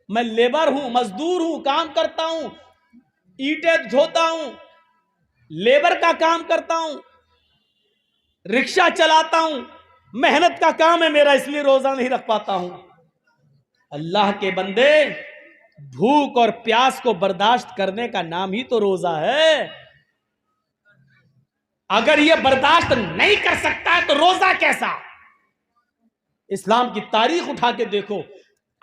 मैं लेबर हूं, मजदूर हूं, काम करता हूं, ईंटें ढोता हूं, लेबर का काम करता हूं, रिक्शा चलाता हूं, मेहनत का काम है मेरा, इसलिए रोजा नहीं रख पाता हूं। अल्लाह के बंदे, भूख और प्यास को बर्दाश्त करने का नाम ही तो रोजा है। अगर यह बर्दाश्त नहीं कर सकता है तो रोजा कैसा? इस्लाम की तारीख उठा के देखो,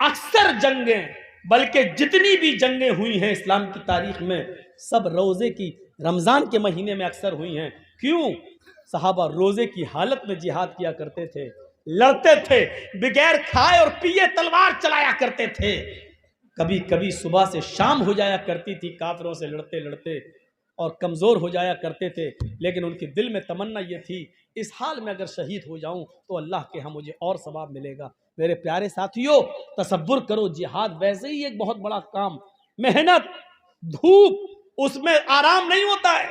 अक्सर जंगें, बल्कि जितनी भी जंगें हुई हैं इस्लाम की तारीख में, सब रोजे की, रमजान के महीने में अक्सर हुई हैं। क्यों? सहाबा रोजे की हालत में जिहाद किया करते थे, लड़ते थे, बगैर खाए और पिए तलवार चलाया करते थे। कभी कभी सुबह से शाम हो जाया करती थी काफिरों से लड़ते लड़ते, और कमज़ोर हो जाया करते थे, लेकिन उनके दिल में तमन्ना ये थी, इस हाल में अगर शहीद हो जाऊं तो अल्लाह के यहाँ मुझे और सवाब मिलेगा। मेरे प्यारे साथियों, तसब्बुर करो, जिहाद वैसे ही एक बहुत बड़ा काम, मेहनत, धूप, उसमें आराम नहीं होता है,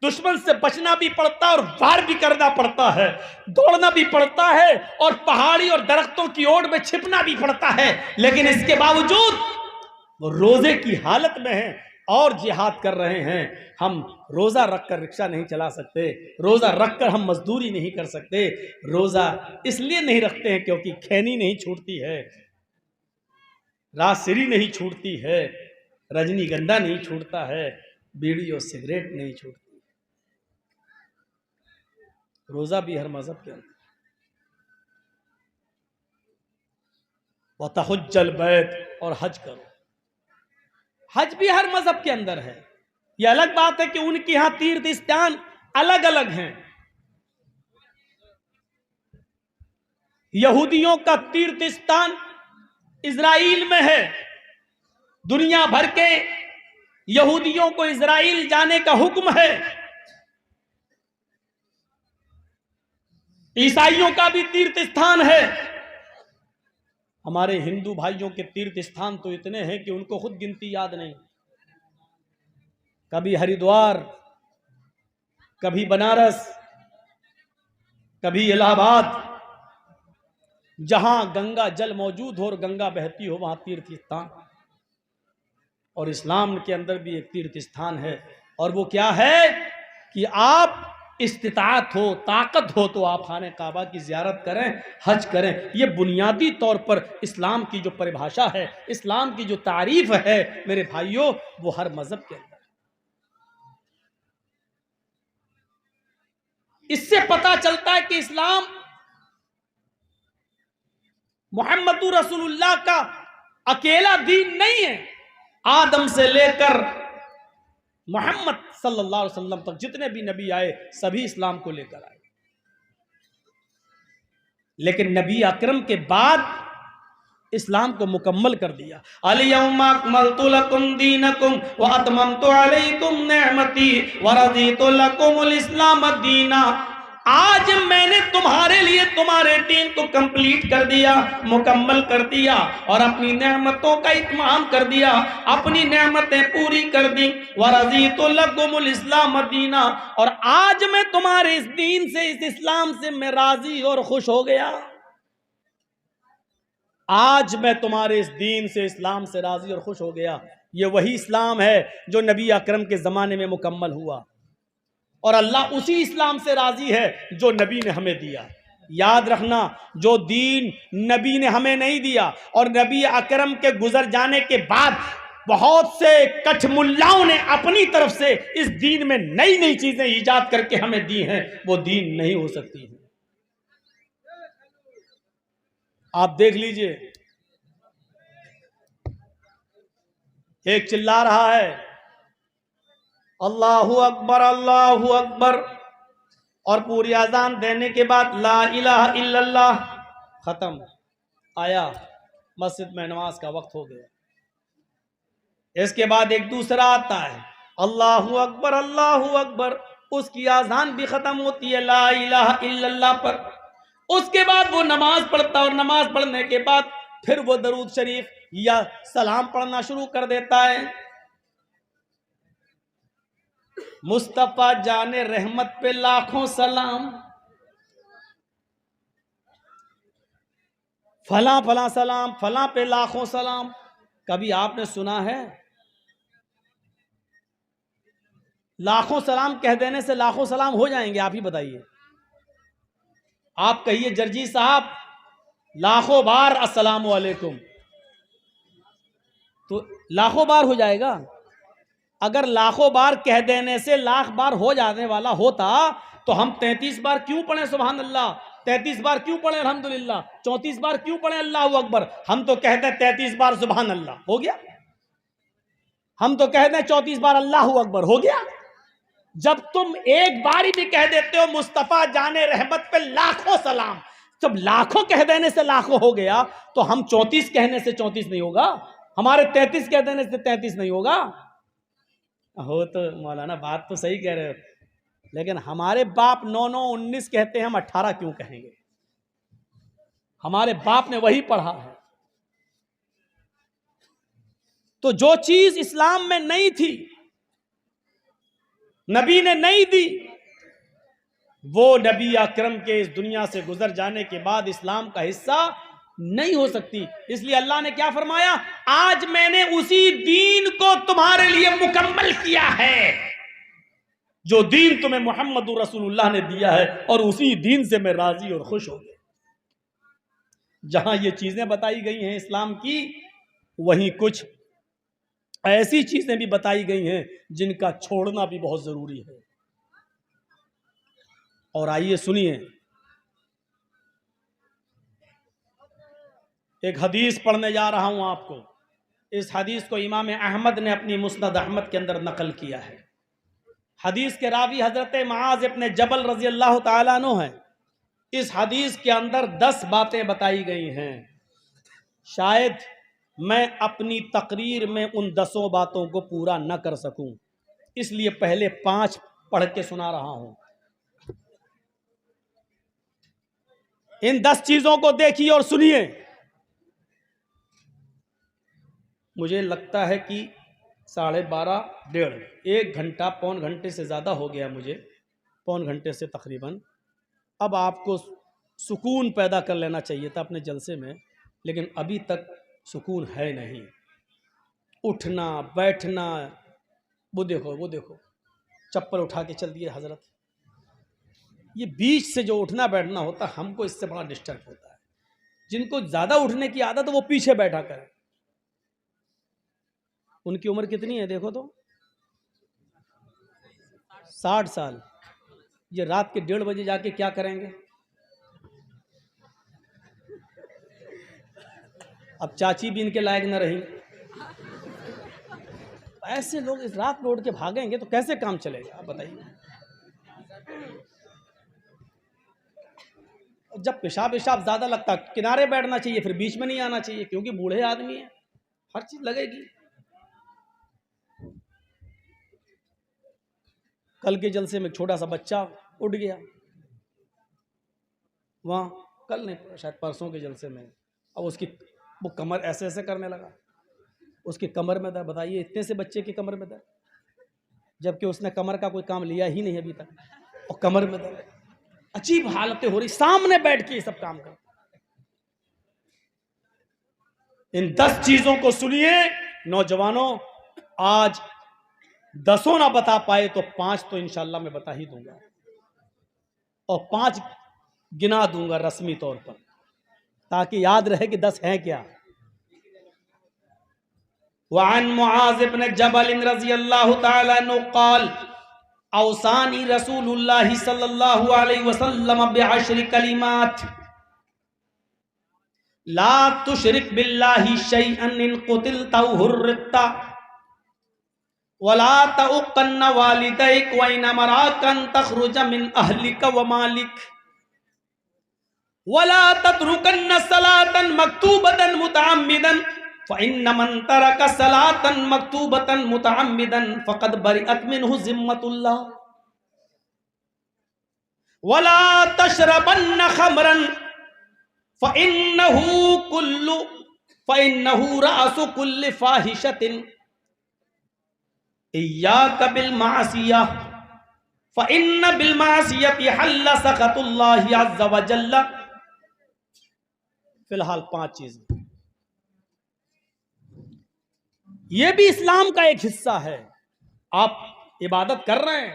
दुश्मन से बचना भी पड़ता है और वार भी करना पड़ता है, दौड़ना भी पड़ता है और पहाड़ी और दरख्तों की ओट में छिपना भी पड़ता है। लेकिन इसके बावजूद वो रोजे की हालत में है और जिहाद कर रहे हैं। हम रोजा रखकर रिक्शा नहीं चला सकते, रोजा रखकर हम मजदूरी नहीं कर सकते। रोजा इसलिए नहीं रखते हैं क्योंकि खैनी नहीं छूटती है, राजसिरी नहीं छूटती है, रजनीगंधा नहीं छूटता है, बीड़ी और सिगरेट नहीं छूटती। रोजा भी हर मजहब के अंदर, वतहुज्जल बैत, और हज करो, हज भी हर मजहब के अंदर है। यह अलग बात है कि उनके यहां तीर्थ स्थान अलग अलग हैं। यहूदियों का तीर्थ स्थान इजराइल में है, दुनिया भर के यहूदियों को इजराइल जाने का हुक्म है। ईसाइयों का भी तीर्थ स्थान है। हमारे हिंदू भाइयों के तीर्थ स्थान तो इतने हैं कि उनको खुद गिनती याद नहीं। कभी हरिद्वार, कभी बनारस, कभी इलाहाबाद, जहां गंगा जल मौजूद हो और गंगा बहती हो वहां तीर्थ स्थान। और इस्लाम के अंदर भी एक तीर्थ स्थान है, और वो क्या है कि आप इस्तिताअत हो, ताकत हो तो आप खाने काबा की ज़ियारत करें, हज करें। ये बुनियादी तौर पर इस्लाम की जो परिभाषा है, इस्लाम की जो तारीफ है मेरे भाइयों, वो हर मजहब के अंदर। इससे पता चलता है कि इस्लाम मुहम्मदुर रसूलुल्लाह का अकेला दीन नहीं है। आदम से लेकर मोहम्मद सल्लल्लाहु अलैहि वसल्लम तक जितने भी नबी आए सभी इस्लाम को लेकर आए। लेकिन नबी अकरम के बाद इस्लाम को मुकम्मल कर दिया। अल-यौमा अकमलतु लकुम दीनकुम व अतममतु अलैकुम निअमती व रज़ीतु लकुमुल इस्लाम दीना। आज मैंने तुम्हारे लिए तुम्हारे दीन को कंप्लीट कर दिया, मुकम्मल कर दिया, और अपनी नेमतों का इत्माम कर दिया, अपनी नेमतें पूरी कर दी। वरज़ीतु लकुमुल इस्लाम दीना, और आज मैं तुम्हारे इस दीन से, इस इस्लाम से मैं राजी और खुश हो गया। आज मैं तुम्हारे इस दीन से, इस्लाम से राजी और खुश हो गया। ये वही इस्लाम है जो नबी अकरम के ज़माने में मुकम्मल हुआ, और अल्लाह उसी इस्लाम से राजी है जो नबी ने हमें दिया। याद रखना, जो दीन नबी ने हमें नहीं दिया और नबी अकरम के गुजर जाने के बाद बहुत से कठमुल्लाओं ने अपनी तरफ से इस दीन में नई नई चीजें ईजाद करके हमें दी हैं, वो दीन नहीं हो सकती है। आप देख लीजिए, एक चिल्ला रहा है अल्लाहू अकबर अल्लाहू अकबर, और पूरी अजान देने के बाद ला इलाहा इल्लल्लाह, खत्म, आया, मस्जिद में नमाज का वक्त हो गया। इसके बाद एक दूसरा आता है अल्लाहू अकबर अल्लाहू अकबर, उसकी अजान भी खत्म होती है ला इलाहा इल्लल्लाह पर। उसके बाद वो नमाज पढ़ता है, और नमाज पढ़ने के बाद फिर वो दरूद शरीफ या सलाम पढ़ना शुरू कर देता है। मुस्तफा जाने रहमत पे लाखों सलाम, फला फला सलाम, फला पे लाखों सलाम। कभी आपने सुना है लाखों सलाम कह देने से लाखों सलाम हो जाएंगे? आप ही बताइए। आप कहिए जर्जी साहब लाखों बार अस्सलाम वालेकुम, तो लाखों बार हो जाएगा। अगर लाखों बार कह देने से लाख बार हो जाने वाला होता तो हम 33 बार क्यों पढ़े सुभान अल्लाह, 33 बार क्यों पढ़े अल्हम्दुलिल्लाह, 34 बार क्यों पढ़े अल्लाहू अकबर? हम तो कहते हैं 33 बार सुभान अल्लाह, हो गया। हम तो कहते हैं 34 बार अल्लाहू अकबर, हो गया। जब तुम एक बार भी कह देते हो मुस्तफा जाने रहमत पे लाखों सलाम, जब लाखों कह देने से लाखों हो गया तो हम 34 कहने से 34 नहीं होगा, हमारे 33 कह देने से 33 नहीं होगा। हो तो मौलाना बात तो सही कह रहे हो, लेकिन हमारे बाप 9 9 19 कहते हैं, हम 18 क्यों कहेंगे? हमारे बाप ने वही पढ़ा है। तो जो चीज इस्लाम में नहीं थी, नबी ने नहीं दी, वो नबी अकरम के इस दुनिया से गुजर जाने के बाद इस्लाम का हिस्सा नहीं हो सकती। इसलिए अल्लाह ने क्या फरमाया, आज मैंने उसी दीन को तुम्हारे लिए मुकम्मल किया है जो दीन तुम्हें मोहम्मद रसूलुल्लाह ने दिया है, और उसी दीन से मैं राजी और खुश हो गया। जहां ये चीजें बताई गई हैं इस्लाम की, वहीं कुछ ऐसी चीजें भी बताई गई हैं जिनका छोड़ना भी बहुत जरूरी है। और आइए सुनिए, एक हदीस पढ़ने जा रहा हूं आपको। इस हदीस को इमाम अहमद ने अपनी मुस्नद अहमद के अंदर नकल किया है। हदीस के रावी हजरत मुआज इब्न जबल रजी अल्लाह तआला अन्हु हैं। इस हदीस के अंदर 10 बातें बताई गई हैं। शायद मैं अपनी तकरीर में उन 10 बातों को पूरा न कर सकूं, इसलिए पहले 5 पढ़ के सुना रहा हूं। इन 10 चीजों को देखिए और सुनिए। मुझे लगता है कि 12:30 1:30 1 घंटा पौन घंटे से ज़्यादा हो गया, मुझे पौन घंटे से तकरीबन। अब आपको सुकून पैदा कर लेना चाहिए था अपने जलसे में, लेकिन अभी तक सुकून है नहीं। उठना बैठना, वो देखो चप्पल उठा के चल दिए हजरत। ये बीच से जो उठना बैठना होता है, हमको इससे बड़ा डिस्टर्ब होता है। जिनको ज़्यादा उठने की आदत है वो पीछे बैठा करें। उनकी उम्र कितनी है देखो तो, 60 साल। ये रात के 1:30 बजे जाके क्या करेंगे? अब चाची भी इनके लायक न रही। ऐसे लोग इस रात में उठ के भागेंगे तो कैसे काम चलेगा, आप बताइए। जब पेशाब ज्यादा लगता, किनारे बैठना चाहिए, फिर बीच में नहीं आना चाहिए, क्योंकि बूढ़े आदमी हैं, हर चीज लगेगी। कल के जलसे में छोटा सा बच्चा उठ गया, वहां कल नहीं शायद परसों के जलसे में, अब उसकी वो कमर ऐसे ऐसे करने लगा, उसकी कमर में दर्द। बताइए, इतने से बच्चे की कमर में दर्द, जबकि उसने कमर का कोई काम लिया ही नहीं अभी तक, और कमर में दर्द। अजीब हालतें हो रही, सामने बैठ के ये सब काम कर। इन 10 चीजों को सुनिए नौजवानों। आज 10 ना बता पाए तो 5 तो इंशाल्लाह मैं बता ही दूंगा, और 5 गिना दूंगा रस्मी तौर पर, ताकि याद रहे कि 10 हैं क्या। वअन मुआज़ इब्न जबल रज़ियल्लाहु तआला अन्हु क़ाल औसानी रसूलुल्लाह सल्लल्लाहु अलैहि वसल्लम बिअश्रि कलिमात ला तुशरिक बिल्लाहि शैअन इन क़ुतिलता हुर्रिता वला तउक़न्न वालिदैक व इन अमराकन तख़रुज मिन अहलिक व मालिक वला ततरुकन्न सलातन मक्तूबतन मुतअम्मिदन फ़इन्न मन तरक सलातन मक्तूबतन मुतअम्मिदन फ़क़द बरिअत मिन्हु ज़िम्मतुल्लाह वला तशरबन्न खमरन फ़इन्नहु रअसु कुल्लि फ़ाहिशतिन इय्याका बिल मासिया फ़इन्न बिल मासियति हल्ल सख़तुल्लाहि अज़्ज़ व जल्ल। फिलहाल 5 चीजें। ये भी इस्लाम का एक हिस्सा है। आप इबादत कर रहे हैं,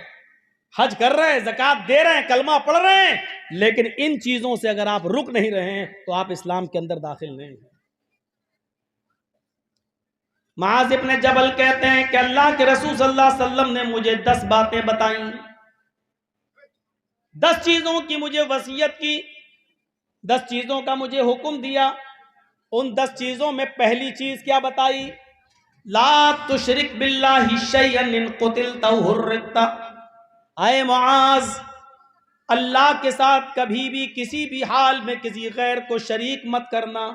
हज कर रहे हैं, ज़कात दे रहे हैं, कलमा पढ़ रहे हैं, लेकिन इन चीजों से अगर आप रुक नहीं रहे हैं तो आप इस्लाम के अंदर दाखिल नहीं हैं। मुआज़ इब्न जबल कहते हैं कि अल्लाह के रसूल सल्लल्लाहु अलैहि वसल्लम ने मुझे 10 बातें बताई, 10 चीजों की मुझे वसीयत की, 10 चीजों का मुझे हुक्म दिया। उन 10 चीजों में पहली चीज क्या बताई? ला तुशरिक बिल्लाहि शैअन इन कुतिलता हुर्रिता। आए मुआज़, अल्लाह के साथ कभी भी किसी भी हाल में किसी गैर को शरीक मत करना।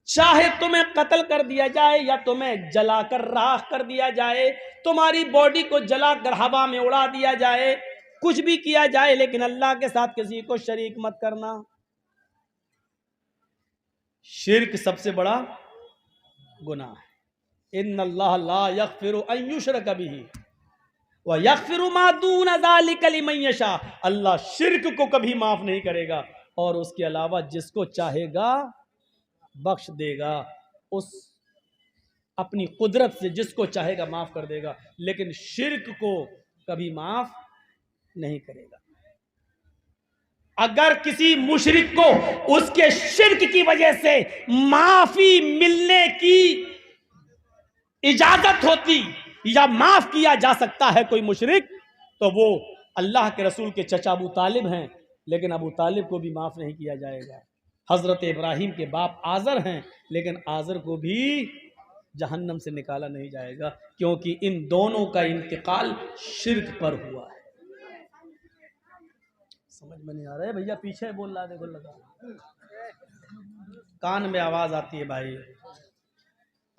चाहे तुम्हें कत्ल कर दिया जाए या तुम्हें जलाकर राख कर दिया जाए, तुम्हारी बॉडी को जलाकर हवा में उड़ा दिया जाए, कुछ भी किया जाए, लेकिन अल्लाह के साथ किसी को शरीक मत करना। शिर्क सबसे बड़ा गुनाह है। इन्नल्लाह ला यग़फ़िरु अन युशरक बिही व यग़फ़िरु मा दून ज़ालिका लिमन यशा। अल्लाह शिर्क को कभी माफ नहीं करेगा और उसके अलावा जिसको चाहेगा बख्श देगा। उस अपनी कुदरत से जिसको चाहेगा माफ कर देगा, लेकिन शिर्क को कभी माफ नहीं करेगा। अगर किसी मुशरिक को उसके शिर्क की वजह से माफी मिलने की इजाजत होती या माफ किया जा सकता है कोई मुशरिक, तो वो अल्लाह के रसूल के चचा अबू तालिब हैं, लेकिन अबू तालिब को भी माफ नहीं किया जाएगा। हजरत इब्राहिम के बाप आजर हैं, लेकिन आजर को भी जहन्नम से निकाला नहीं जाएगा, क्योंकि इन दोनों का इंतकाल शिर्क पर हुआ है। समझ में नहीं आ रहा है भैया? पीछे बोल रहा, देखो लगा कान में आवाज आती है भाई।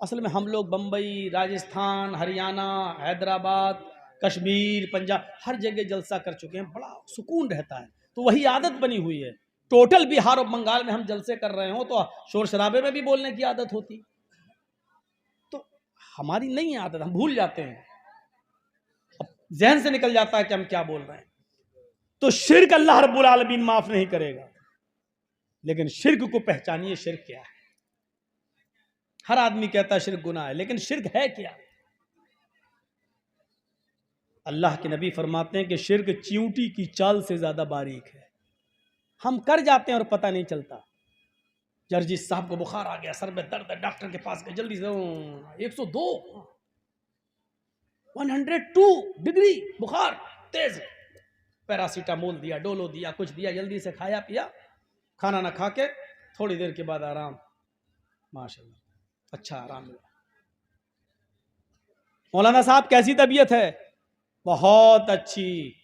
असल में हम लोग बम्बई, राजस्थान, हरियाणा, हैदराबाद, कश्मीर, पंजाब, हर जगह जलसा कर चुके हैं, बड़ा सुकून रहता है, तो वही आदत बनी हुई है। टोटल बिहार और बंगाल में हम जलसे कर रहे हो तो शोर शराबे में भी बोलने की आदत होती, तो हमारी नहीं आदत, हम भूल जाते हैं, अब जहन से निकल जाता है कि हम क्या बोल रहे हैं। तो शिर्क अल्लाह रब्बुल आलमीन माफ नहीं करेगा, लेकिन शिर्क को पहचानिए, शिर्क क्या है। हर आदमी कहता है शिर्क गुनाह है, लेकिन शिर्क है क्या? अल्लाह के नबी फरमाते हैं कि शिर्क चींटी की चाल से ज्यादा बारीक है। हम कर जाते हैं और पता नहीं चलता। जर्जिस साहब को बुखार आ गया, सर में दर्द है, डॉक्टर के पास गए, जल्दी से 102 102 डिग्री बुखार तेज है, पैरासीटामोल दिया, डोलो दिया, कुछ दिया, जल्दी से खाया पिया, खाना ना खा के थोड़ी देर के बाद आराम, माशाल्लाह अच्छा आराम मिला। मौलाना साहब कैसी तबीयत है? बहुत अच्छी,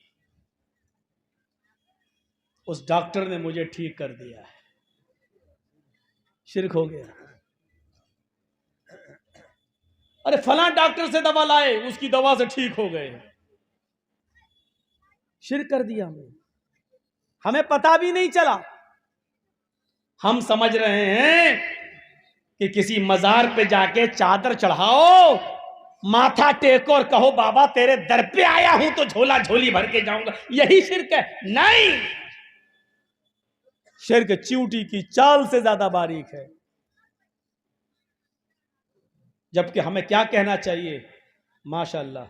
उस डॉक्टर ने मुझे ठीक कर दिया है। शिर्क हो गया। अरे फलां डॉक्टर से दवा लाए, उसकी दवा से ठीक हो गए, शिर्क कर दिया हमने, हमें पता भी नहीं चला। हम समझ रहे हैं कि किसी मजार पे जाके चादर चढ़ाओ, माथा टेको और कहो बाबा तेरे दर पे आया हूं तो झोला झोली भर के जाऊंगा, यही शिर्क है? नहीं, शिर्क चींटी की चाल से ज्यादा बारीक है। जबकि हमें क्या कहना चाहिए? माशाअल्लाह,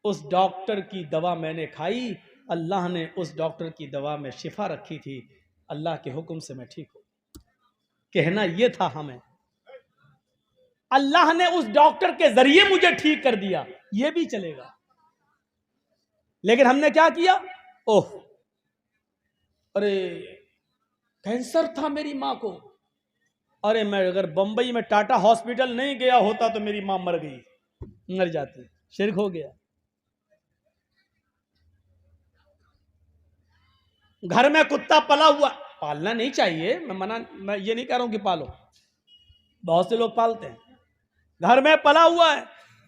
उस डॉक्टर की दवा मैंने खाई, अल्लाह ने उस डॉक्टर की दवा में शिफा रखी थी, अल्लाह के हुक्म से मैं ठीक हूं। कहना यह था हमें, अल्लाह ने उस डॉक्टर के जरिए मुझे ठीक कर दिया, यह भी चलेगा। लेकिन हमने क्या किया? ओह अरे कैंसर था मेरी मां को, अरे मैं अगर बंबई में टाटा हॉस्पिटल नहीं गया होता तो मेरी मां मर गई, मर जाती। शिर्क हो गया। घर में कुत्ता पला हुआ, पालना नहीं चाहिए, मैं ये नहीं कह रहा हूं कि पालो, बहुत से लोग पालते हैं। घर में पला हुआ है,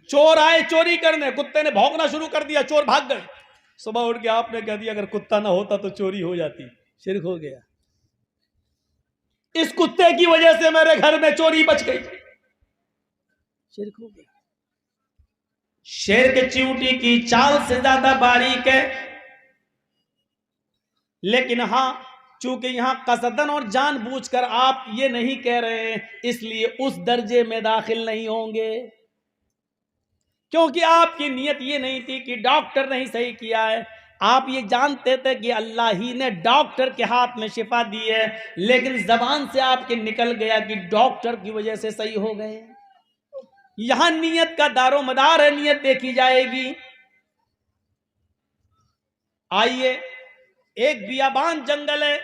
चोर आए चोरी करने, कुत्ते ने भौंकना शुरू कर दिया, चोर भाग गए, सुबह उठ के आपने कह दिया अगर कुत्ता ना होता तो चोरी हो जाती। शिर्क हो गया। इस कुत्ते की वजह से मेरे घर में चोरी बच गई, शिर्क हो गया। शिर्क चींटी की चाल से ज्यादा बारीक है, लेकिन हां चूंकि यहां कसदन और जानबूझकर आप ये नहीं कह रहे हैं, इसलिए उस दर्जे में दाखिल नहीं होंगे। क्योंकि आपकी नीयत ये नहीं थी कि डॉक्टर नहीं सही किया है, आप ये जानते थे कि अल्लाह ही ने डॉक्टर के हाथ में शिफा दी है, लेकिन जबान से आपके निकल गया कि डॉक्टर की वजह से सही हो गए। यहां नीयत का दारो मदार है, नीयत देखी जाएगी। आइए, एक बियाबान जंगल है,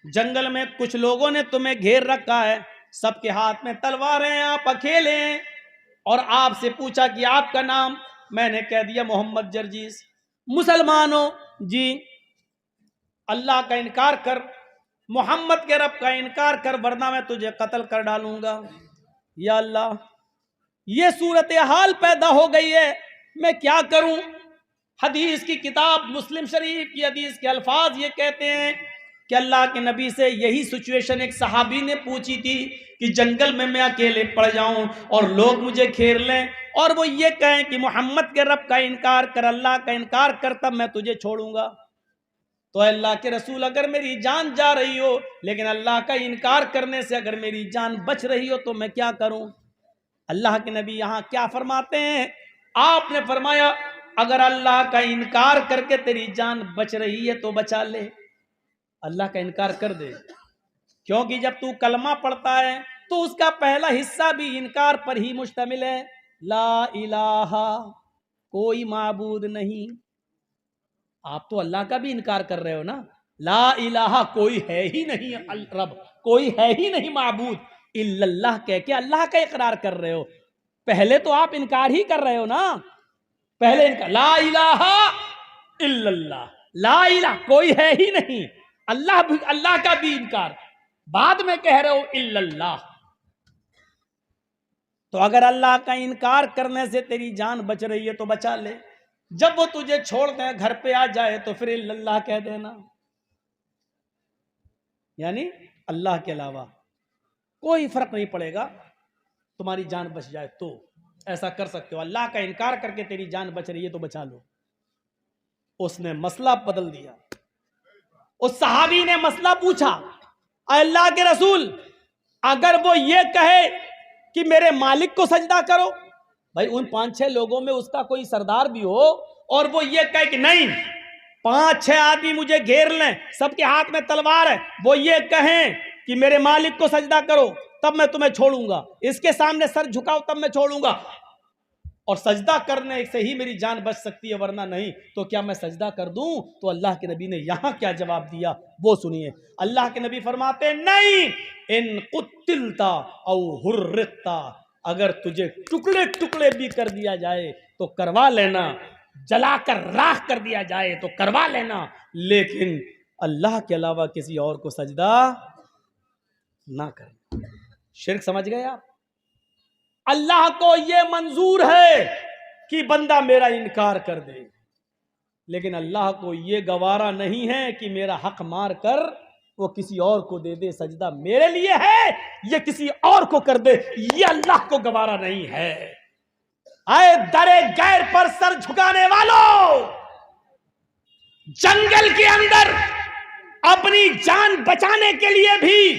जंगल में कुछ लोगों ने तुम्हें घेर रखा है, सबके हाथ में तलवारें हैं, आप अकेले हैं, और आपसे पूछा कि आपका नाम, मैंने कह दिया मोहम्मद जर्जीस। मुसलमानों जी, अल्लाह का इनकार कर, मोहम्मद के रब का इनकार कर, वरना मैं तुझे कत्ल कर डालूंगा। या अल्लाह, ये सूरत हाल पैदा हो गई है, मैं क्या करूं। हदीस की किताब मुस्लिम शरीफ की हदीस के अल्फाज ये कहते हैं कि अल्लाह के नबी से यही सिचुएशन एक सहाबी ने पूछी थी कि जंगल में मैं अकेले पड़ जाऊं और लोग मुझे घेर लें और वो ये कहें कि मोहम्मद के रब का इनकार कर, अल्लाह का इनकार कर, तब मैं तुझे छोड़ूंगा। तो अल्लाह के रसूल, अगर मेरी जान जा रही हो, लेकिन अल्लाह का इनकार करने से अगर मेरी जान बच रही हो, तो मैं क्या करूं। अल्लाह के नबी यहां क्या फरमाते हैं, आपने फरमाया अगर अल्लाह का इनकार करके तेरी जान बच रही है तो बचा ले, अल्लाह का इनकार कर दे। क्योंकि जब तू कलमा पढ़ता है तो उसका पहला हिस्सा भी इनकार पर ही मुश्तमिल है। ला इलाहा, कोई माबूद नहीं। आप तो अल्लाह का भी इनकार कर रहे हो ना। ला इलाहा, कोई है ही नहीं रब, कोई है ही नहीं माबूद, इल्लल्लाह कह के अल्लाह का इकरार कर रहे हो। पहले तो आप इनकार ही कर रहे हो ना, पहले इनकार, ला इलाहा इल्लल्लाह, ला इलाहा, कोई है ही नहीं, अल्लाह का भी इनकार, बाद में कह रहे हो इल्लल्लाह। तो अगर अल्लाह का इनकार करने से तेरी जान बच रही है तो बचा ले, जब वो तुझे छोड़ दे, घर पे आ जाए, तो फिर इल्लल्लाह कह देना, यानी अल्लाह के अलावा कोई फर्क नहीं पड़ेगा, तुम्हारी जान बच जाए तो ऐसा कर सकते हो। अल्लाह का इनकार करके तेरी जान बच रही है तो बचा लो। उसने मसला बदल दिया। उस सहाबी ने मसला पूछा, अल्लाह के रसूल, अगर वो ये कहे कि मेरे मालिक को सजदा करो, भाई उन 5-6 लोगों में उसका कोई सरदार भी हो और वो ये कहे कि नहीं, 5-6 आदमी मुझे घेर लें, सबके हाथ में तलवार है, वो ये कहें कि मेरे मालिक को सजदा करो तब मैं तुम्हें छोड़ूंगा, इसके सामने सर झुकाओ तब मैं छोड़ूंगा, और सजदा करने से ही मेरी जान बच सकती है, वरना नहीं, तो क्या मैं सजदा कर दूं। तो अल्लाह के नबी ने यहां क्या जवाब दिया वो सुनिए। अल्लाह के नबी फरमाते नहीं, इन कुतिलता औ हुर्रिता, अगर तुझे टुकड़े टुकड़े भी कर दिया जाए तो करवा लेना, जलाकर राख कर दिया जाए तो करवा लेना, लेकिन अल्लाह के अलावा किसी और को सजदा ना करना। शिर्क समझ गए आप। अल्लाह को यह मंजूर है कि बंदा मेरा इनकार कर दे, लेकिन अल्लाह को यह गवारा नहीं है कि मेरा हक मार कर वो किसी और को दे दे, सजदा मेरे लिए है ये किसी और को कर दे, ये अल्लाह को गवारा नहीं है। आए दरे गैर पर सर झुकाने वालों, जंगल के अंदर अपनी जान बचाने के लिए भी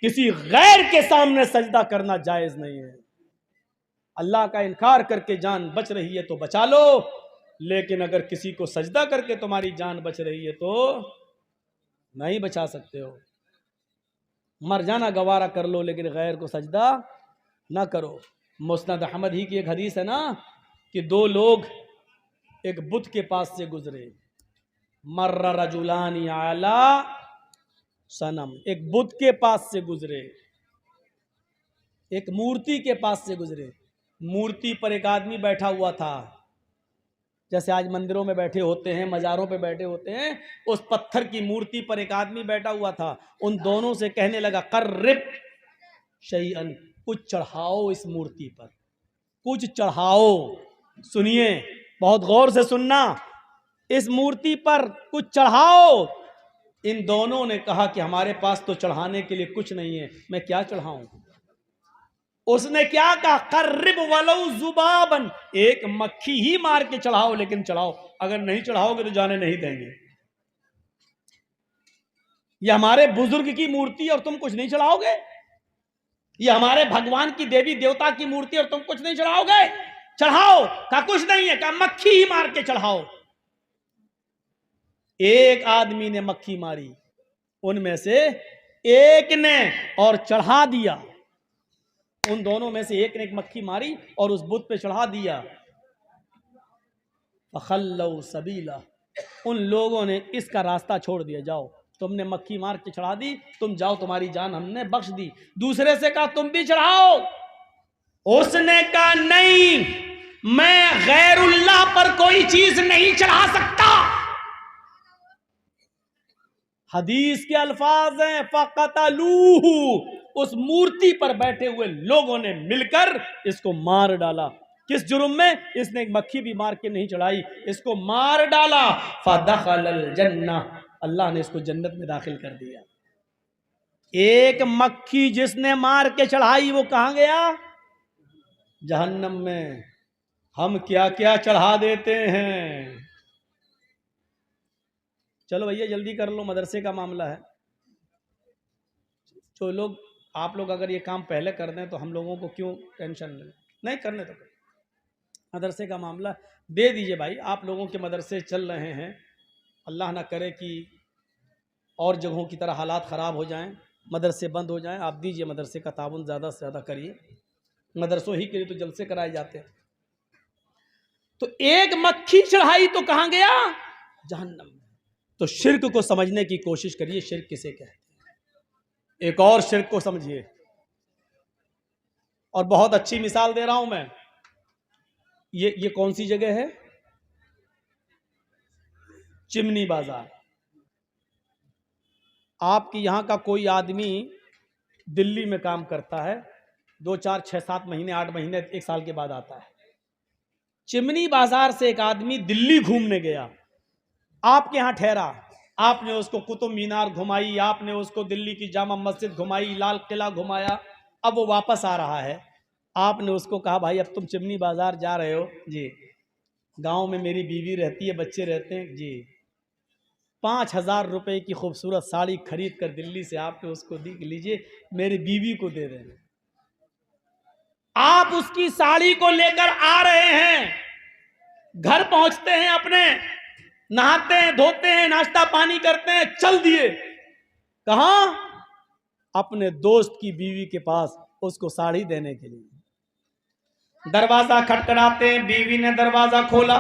किसी गैर के सामने सजदा करना जायज नहीं है। अल्लाह का इनकार करके जान बच रही है तो बचा लो, लेकिन अगर किसी को सजदा करके तुम्हारी जान बच रही है तो नहीं बचा सकते हो। मर जाना गवारा कर लो, लेकिन गैर को सजदा ना करो। मुस्नद अहमद ही की एक हदीस है ना कि 2 लोग एक बुत के पास से गुजरे, मर्रा रजुलानी आला सनम, एक बुत के पास से गुजरे, एक मूर्ति के पास से गुजरे। मूर्ति पर एक आदमी बैठा हुआ था, जैसे आज मंदिरों में बैठे होते हैं, मज़ारों पे बैठे होते हैं, उस पत्थर की मूर्ति पर एक आदमी बैठा हुआ था। उन दोनों से कहने लगा, कर्रिब शैअन, कुछ चढ़ाओ इस मूर्ति पर, कुछ चढ़ाओ। सुनिए, बहुत गौर से सुनना, इस मूर्ति पर कुछ चढ़ाओ। इन दोनों ने कहा कि हमारे पास तो चढ़ाने के लिए कुछ नहीं है, मैं क्या चढ़ाऊं। उसने क्या कहा, कर्रिब वलो जुबाबन, एक मक्खी ही मार के चढ़ाओ, लेकिन चढ़ाओ, अगर नहीं चढ़ाओगे तो जाने नहीं देंगे। ये हमारे बुजुर्ग की मूर्ति और तुम कुछ नहीं चढ़ाओगे, ये हमारे भगवान की देवी देवता की मूर्ति और तुम कुछ नहीं चढ़ाओगे। चढ़ाओ। कहा कुछ नहीं है, कहा मक्खी ही मार के चढ़ाओ। एक आदमी ने मक्खी मारी, उनमें से एक ने और चढ़ा दिया। उन दोनों में से एक ने एक मक्खी मारी और उस बुत पे चढ़ा दिया। फखल्लौ सबीला, उन लोगों ने इसका रास्ता छोड़ दिया, जाओ तुमने मक्खी मार के चढ़ा दी, तुम जाओ, तुम्हारी जान हमने बख्श दी। दूसरे से कहा तुम भी चढ़ाओ। उसने कहा नहीं, मैं गैरुल्लाह पर कोई चीज नहीं चढ़ा सकता। हदीस के अल्फाज हैं फक़तलूहु, उस मूर्ति पर बैठे हुए लोगों ने मिलकर इसको मार डाला। किस जुर्म में? इसने एक मक्खी भी मार के नहीं चढ़ाई, इसको मार डाला। फदखलल जन्नह, अल्लाह ने इसको जन्नत में दाखिल कर दिया। एक मक्खी जिसने मार के चढ़ाई वो कहां गया? जहन्नम में। हम क्या क्या चढ़ा देते हैं। चलो भैया जल्दी कर लो, मदरसे का मामला है। जो लोग, आप लोग अगर ये काम पहले कर दें तो हम लोगों को क्यों टेंशन ले, नहीं करने तो मदरसे का मामला दे दीजिए भाई। आप लोगों के मदरसे चल रहे हैं, अल्लाह ना करे कि और जगहों की तरह हालात ख़राब हो जाएं, मदरसे बंद हो जाएं। आप दीजिए मदरसे का ताउन, ज़्यादा से ज़्यादा करिए। मदरसों ही के लिए तो जलसे कराए जाते हैं। तो एक मक्खी चढ़ाई तो कहाँ गया? जहन्नम में। तो शिर्क को समझने की कोशिश करिए, शिर्क किसे कहते हैं। एक और शिर्क को समझिए, और बहुत अच्छी मिसाल दे रहा हूं मैं। ये कौन सी जगह है? चिमनी बाजार। आपके यहां का कोई आदमी दिल्ली में काम करता है, 2, 4, 6, 7 महीने, 8 महीने, 1 साल के बाद आता है। चिमनी बाजार से एक आदमी दिल्ली घूमने गया, आपके यहां ठहरा, आपने उसको कुतुब मीनार घुमाई, आपने उसको दिल्ली की जामा मस्जिद घुमाई, लाल किला घुमाया। अब वो वापस आ रहा है, आपने उसको कहा भाई अब तुम चिमनी बाजार जा रहे हो जी, गांव में मेरी बीवी रहती है, बच्चे रहते हैं जी, 5,000 रुपए की खूबसूरत साड़ी खरीद कर दिल्ली से आपने उसको दी, लीजिए मेरी बीवी को दे देना। आप उसकी साड़ी को लेकर आ रहे हैं, घर पहुंचते हैं, अपने नहाते हैं, धोते हैं, नाश्ता पानी करते हैं, चल दिए कहां? अपने दोस्त की बीवी के पास उसको साड़ी देने के लिए। दरवाजा खटखटाते हैं, बीवी ने दरवाजा खोला।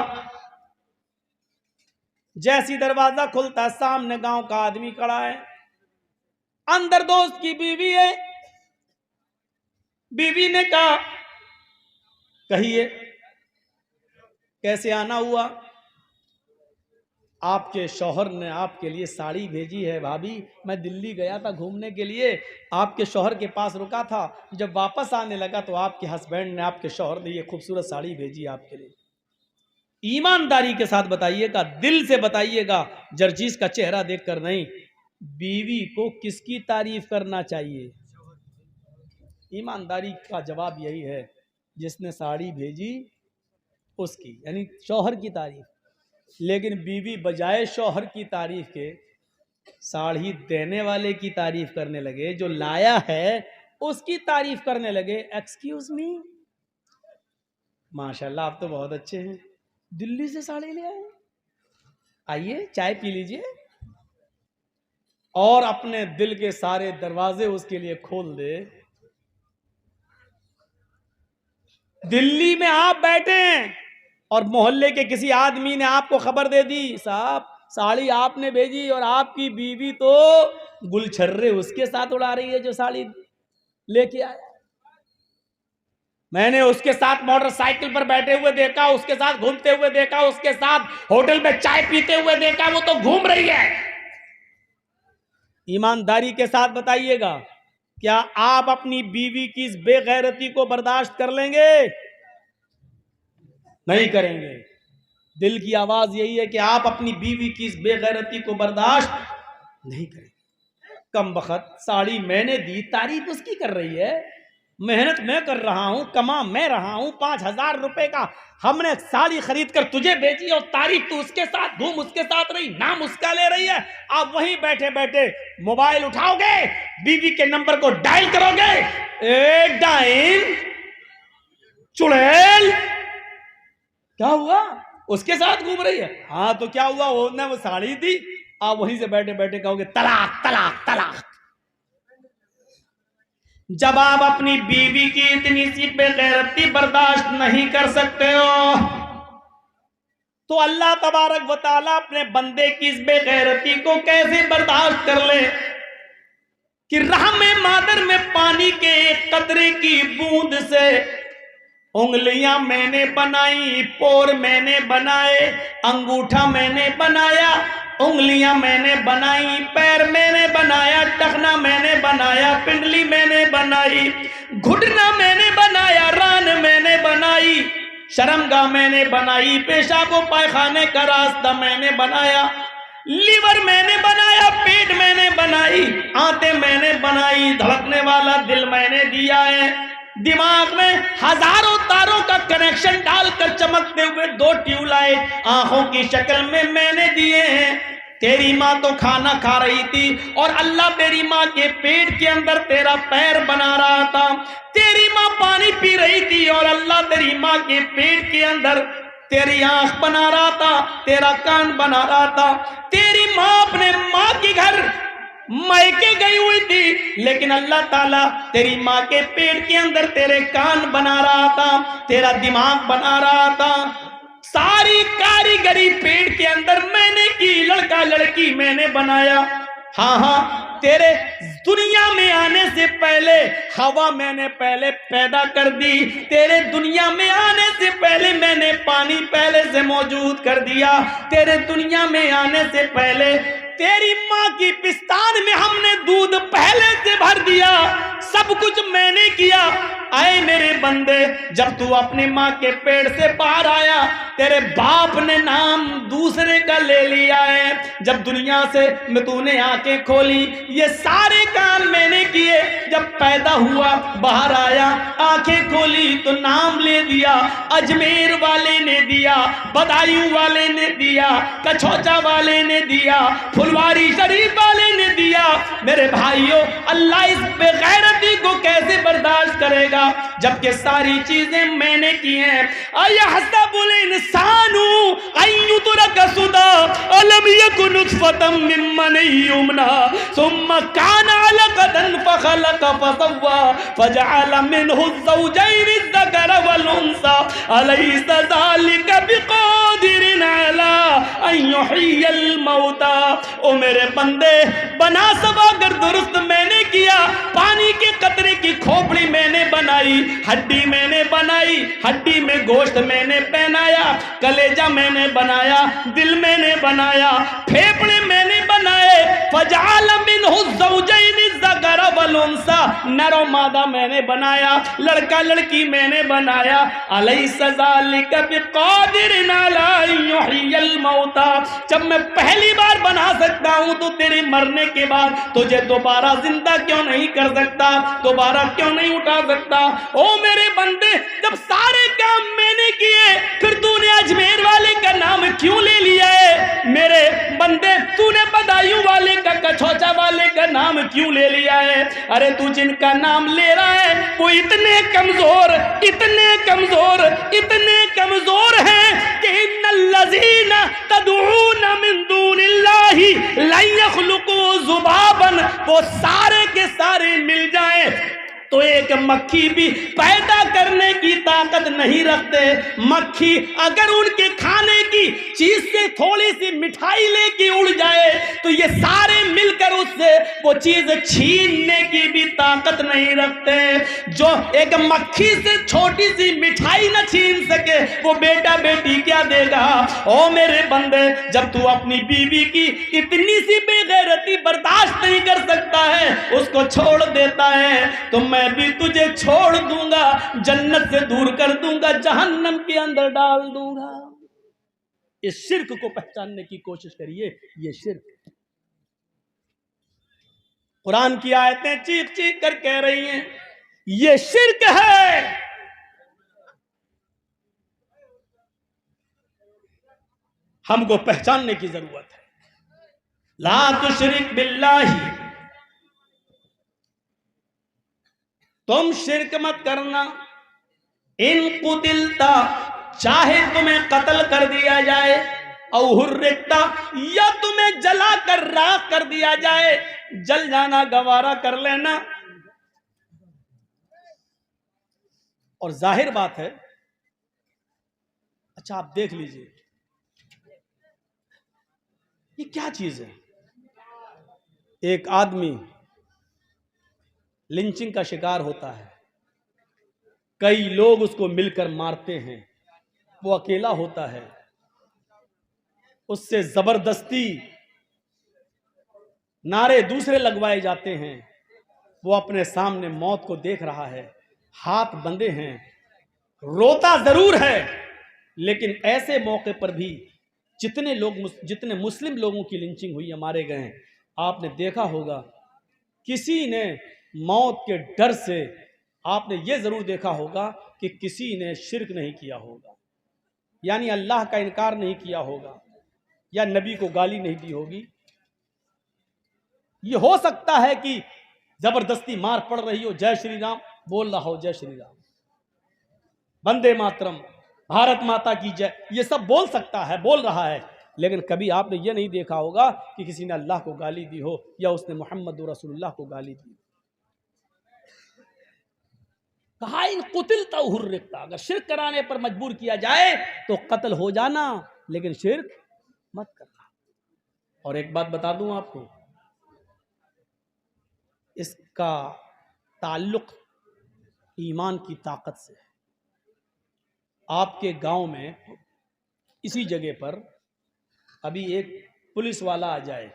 जैसी दरवाजा खुलता, सामने गांव का आदमी खड़ा है, अंदर दोस्त की बीवी है। बीवी ने कहा कहिए कैसे आना हुआ? आपके शौहर ने आपके लिए साड़ी भेजी है भाभी, मैं दिल्ली गया था घूमने के लिए, आपके शौहर के पास रुका था, जब वापस आने लगा तो आपके हस्बैंड ने, आपके शौहर ने ये खूबसूरत साड़ी भेजी आपके लिए। ईमानदारी के साथ बताइएगा, दिल से बताइएगा, जर्जीस का चेहरा देखकर नहीं। बीवी को किसकी तारीफ करना चाहिए? ईमानदारी का जवाब यही है, जिसने साड़ी भेजी उसकी, यानी शौहर की तारीफ। लेकिन बीवी बजाय शौहर की तारीफ के साड़ी देने वाले की तारीफ करने लगे, जो लाया है उसकी तारीफ करने लगे। एक्सक्यूज मी, माशाल्लाह आप तो बहुत अच्छे हैं, दिल्ली से साड़ी ले आए, आइए चाय पी लीजिए। और अपने दिल के सारे दरवाजे उसके लिए खोल दे। दिल्ली में आप बैठे हैं और मोहल्ले के किसी आदमी ने आपको खबर दे दी, साहब साड़ी आपने भेजी, और आपकी बीवी तो गुलछर्रे उसके साथ उड़ा रही है जो साड़ी लेके आया। मैंने उसके साथ मोटरसाइकिल पर बैठे हुए देखा, उसके साथ घूमते हुए देखा, उसके साथ होटल में चाय पीते हुए देखा, वो तो घूम रही है। ईमानदारी के साथ बताइएगा, क्या आप अपनी बीवी की इस बेगैरती को बर्दाश्त कर लेंगे? नहीं करेंगे। दिल की आवाज यही है कि आप अपनी बीवी की इस बेगैरती को बर्दाश्त नहीं करेंगे। कम बखत साड़ी मैंने दी, तारीफ उसकी कर रही है, मेहनत मैं कर रहा हूं, कमा मैं रहा हूं, 5,000 रुपए का हमने साड़ी खरीद कर तुझे बेची, और तारीफ तू उसके साथ, घूम उसके साथ रही, नाम उसका ले रही है। आप वहीं बैठे बैठे मोबाइल उठाओगे, बीवी के नंबर को डायल करोगे, डायल चुड़ैल क्या हुआ, उसके साथ घूम रही है? हाँ तो क्या हुआ, वो साड़ी थी, आप वहीं से बैठे बैठे कहोगे तलाक तलाक तलाक। जब आप अपनी बीवी की इतनी सी बेगैरती बर्दाश्त नहीं कर सकते हो तो अल्लाह तबारक व तआला अपने बंदे की इस बेगैरती को कैसे बर्दाश्त कर ले कि रहम मादर में पानी के एक कतरे की बूंद से उंगलियां मैंने बनाई, पोर मैंने बनाए, अंगूठा मैंने बनाया, उंगलियां मैंने बनाई, पैर मैंने बनाया, टखना मैंने बनाया, पिंडली मैंने बनाई, घुटना मैंने बनाया, रान मैंने बनाई, शर्मगाह मैंने बनाई, पेशाब व पायखाने का रास्ता मैंने बनाया, लीवर मैंने बनाया, पेट मैंने बनाई, आंतें मैंने बनाई, धड़कने वाला दिल मैंने दिया है, दिमाग में हजारों तारों का कनेक्शन डालकर चमकते हुए 2 ट्यूबलाइट आंखों की शक्ल में मैंने दिए हैं। तेरी माँ तो खाना खा रही थी और अल्लाह तेरी माँ के पेट के अंदर तेरा पैर बना रहा था, तेरी माँ पानी पी रही थी और अल्लाह तेरी माँ के पेट के अंदर तेरी आंख बना रहा था, तेरा कान बना रहा था। तेरी माँ अपने माँ के घर मायके गई हुई थी, लेकिन अल्लाह ताला तेरी माँ के पेट के अंदर तेरे कान बना रहा था, तेरा दिमाग बना रहा था, सारी कारीगरी पेट के अंदर मैंने की, लड़का लड़की मैंने बनाया। हाँ हाँ, तेरे दुनिया में आने से पहले हवा मैंने पहले पैदा कर दी, तेरे दुनिया में आने से पहले मैंने पानी पहले से मौजूद कर दिया, तेरे दुनिया में आने से पहले तेरी माँ की पिस्तान में हमने दूध पहले से भर दिया, सब कुछ मैंने किया। आए मेरे बंदे, जब तू अपनी माँ के पेट से बाहर आया तेरे बाप ने नाम दूसरे का ले लिया है, जब दुनिया से तूने आंखें खोली ये सारे काम मैंने किए, जब पैदा हुआ बाहर आया आंखें खोली तो नाम ले दिया, अजमेर वाले ने दिया, बदायूं वाले ने दिया, कछौचा वाले ने दिया, फुलवारी शरीफ वाले ने दिया। मेरे भाइयों, अल्लाह इस बेगैरती को कैसे बर्दाश्त करेगा जबकि सारी चीजें मैंने की हैं। अयहसबुल इंसानु अय्युतरक सुदा अलम यकुन नुतफतम मिन मनी युमना सुम्मा काना अलकतन फखलक फसव्वा फजअल मिनहु ज़ौजैन अज़्ज़करा वल उन्सा अलैसा ज़ालिका बिक़ादिरिन अला अन युह्यिल मौता। ओ मेरे बंदे, बना सब अगर दुरुस्त मैंने किया, पानी के कतरे की खोपड़ी मैंने बनाई, हड्डी मैंने बनाई, हड्डी में गोश्त मैंने पहनाया, कलेजा मैंने बनाया, दिल मैंने बनाया, फेफड़े मैंने बनाए, फजाल मिनहु ज़ौजैन ज़कर वल उन्सा, नर और मादा मैंने बनाया, लड़का लड़की मैंने बनाया। अलैसा ज़ालिका बिक़ादिरिन अला अन युह्यिल मौता। जब मैं पहली बार बना सकता हूं तो तेरे मरने के बाद तुझे दोबारा जिंदा क्यों नहीं कर सकता, दोबारा क्यों नहीं उठा सकता? ओ मेरे बंदे, जब सारे काम मैंने किए फिर तूने अजमेर वाले का नाम क्यों ले लिया है? मेरे बंदे, तूने बदायूं वाले का, कछौचा वाले का नाम क्यों ले लिया है? अरे तू जिनका नाम ले रहा है वो इतने कमजोर, इतने कमजोर, इतने कमजोर हैं कि इन्नल्लज़ीना तदऊना मिन दूनिल्लाहि लन यख़्लुक़ू ज़ुबाबन, वो सारे के सारे मिल जाएं तो एक मक्खी भी पैदा करने की ताकत नहीं रखते। मक्खी अगर उनके खाने की चीज से थोड़ी सी मिठाई लेके उड़ जाए तो ये सारे मिलकर उससे वो चीज छीनने की भी ताकत नहीं रखते। जो एक मक्खी से छोटी सी मिठाई न छीन सके वो बेटा बेटी क्या देगा? ओ मेरे बंदे, जब तू अपनी बीवी की इतनी सी बेगैरती बर्दाश्त नहीं कर सकता है, उसको छोड़ देता है, तो मैं भी तुझे छोड़ दूंगा, जन्नत से दूर कर दूंगा, जहन्नम के अंदर डाल दूंगा। इस शिर्क को पहचानने की कोशिश करिए। ये शिर्क, कुरान की आयतें चीख चीख कर कह रही हैं ये शिर्क है। हमको पहचानने की जरूरत है। ला तुशरिक बिल्लाही, तुम शिर्क मत करना। इन कुतिलता, चाहे तुम्हें कत्ल कर दिया जाए, औहुर्रिक्ता, या तुम्हें जला कर राख कर दिया जाए, जल जाना गवारा कर लेना। और जाहिर बात है, अच्छा आप देख लीजिए ये क्या चीज है। एक आदमी लिंचिंग का शिकार होता है, कई लोग उसको मिलकर मारते हैं, वो अकेला होता है, उससे जबरदस्ती नारे दूसरे लगवाए जाते हैं, वो अपने सामने मौत को देख रहा है, हाथ बंधे हैं, रोता जरूर है, लेकिन ऐसे मौके पर भी जितने मुस्लिम लोगों की लिंचिंग हुई है, मारे गए हैं, आपने देखा होगा किसी ने मौत के डर से, आपने ये जरूर देखा होगा कि किसी ने शिर्क नहीं किया होगा, यानी अल्लाह का इनकार नहीं किया होगा, या नबी को गाली नहीं दी होगी। ये हो सकता है कि जबरदस्ती मार पड़ रही हो, जय श्री राम बोल रहा हो, जय श्री राम, वंदे मातरम, भारत माता की जय, ये सब बोल सकता है, बोल रहा है, लेकिन कभी आपने ये नहीं देखा होगा कि किसी ने अल्लाह को गाली दी हो या उसने मोहम्मद रसूलुल्लाह को गाली दी। कहा इन कुतिल तहुर्रिक्ता, अगर शिर्क कराने पर मजबूर किया जाए तो कत्ल हो जाना, लेकिन शिर्क मत करना। और एक बात बता दूं आपको, इसका ताल्लुक ईमान की ताकत से है। आपके गांव में इसी जगह पर अभी एक पुलिस वाला आ जाए,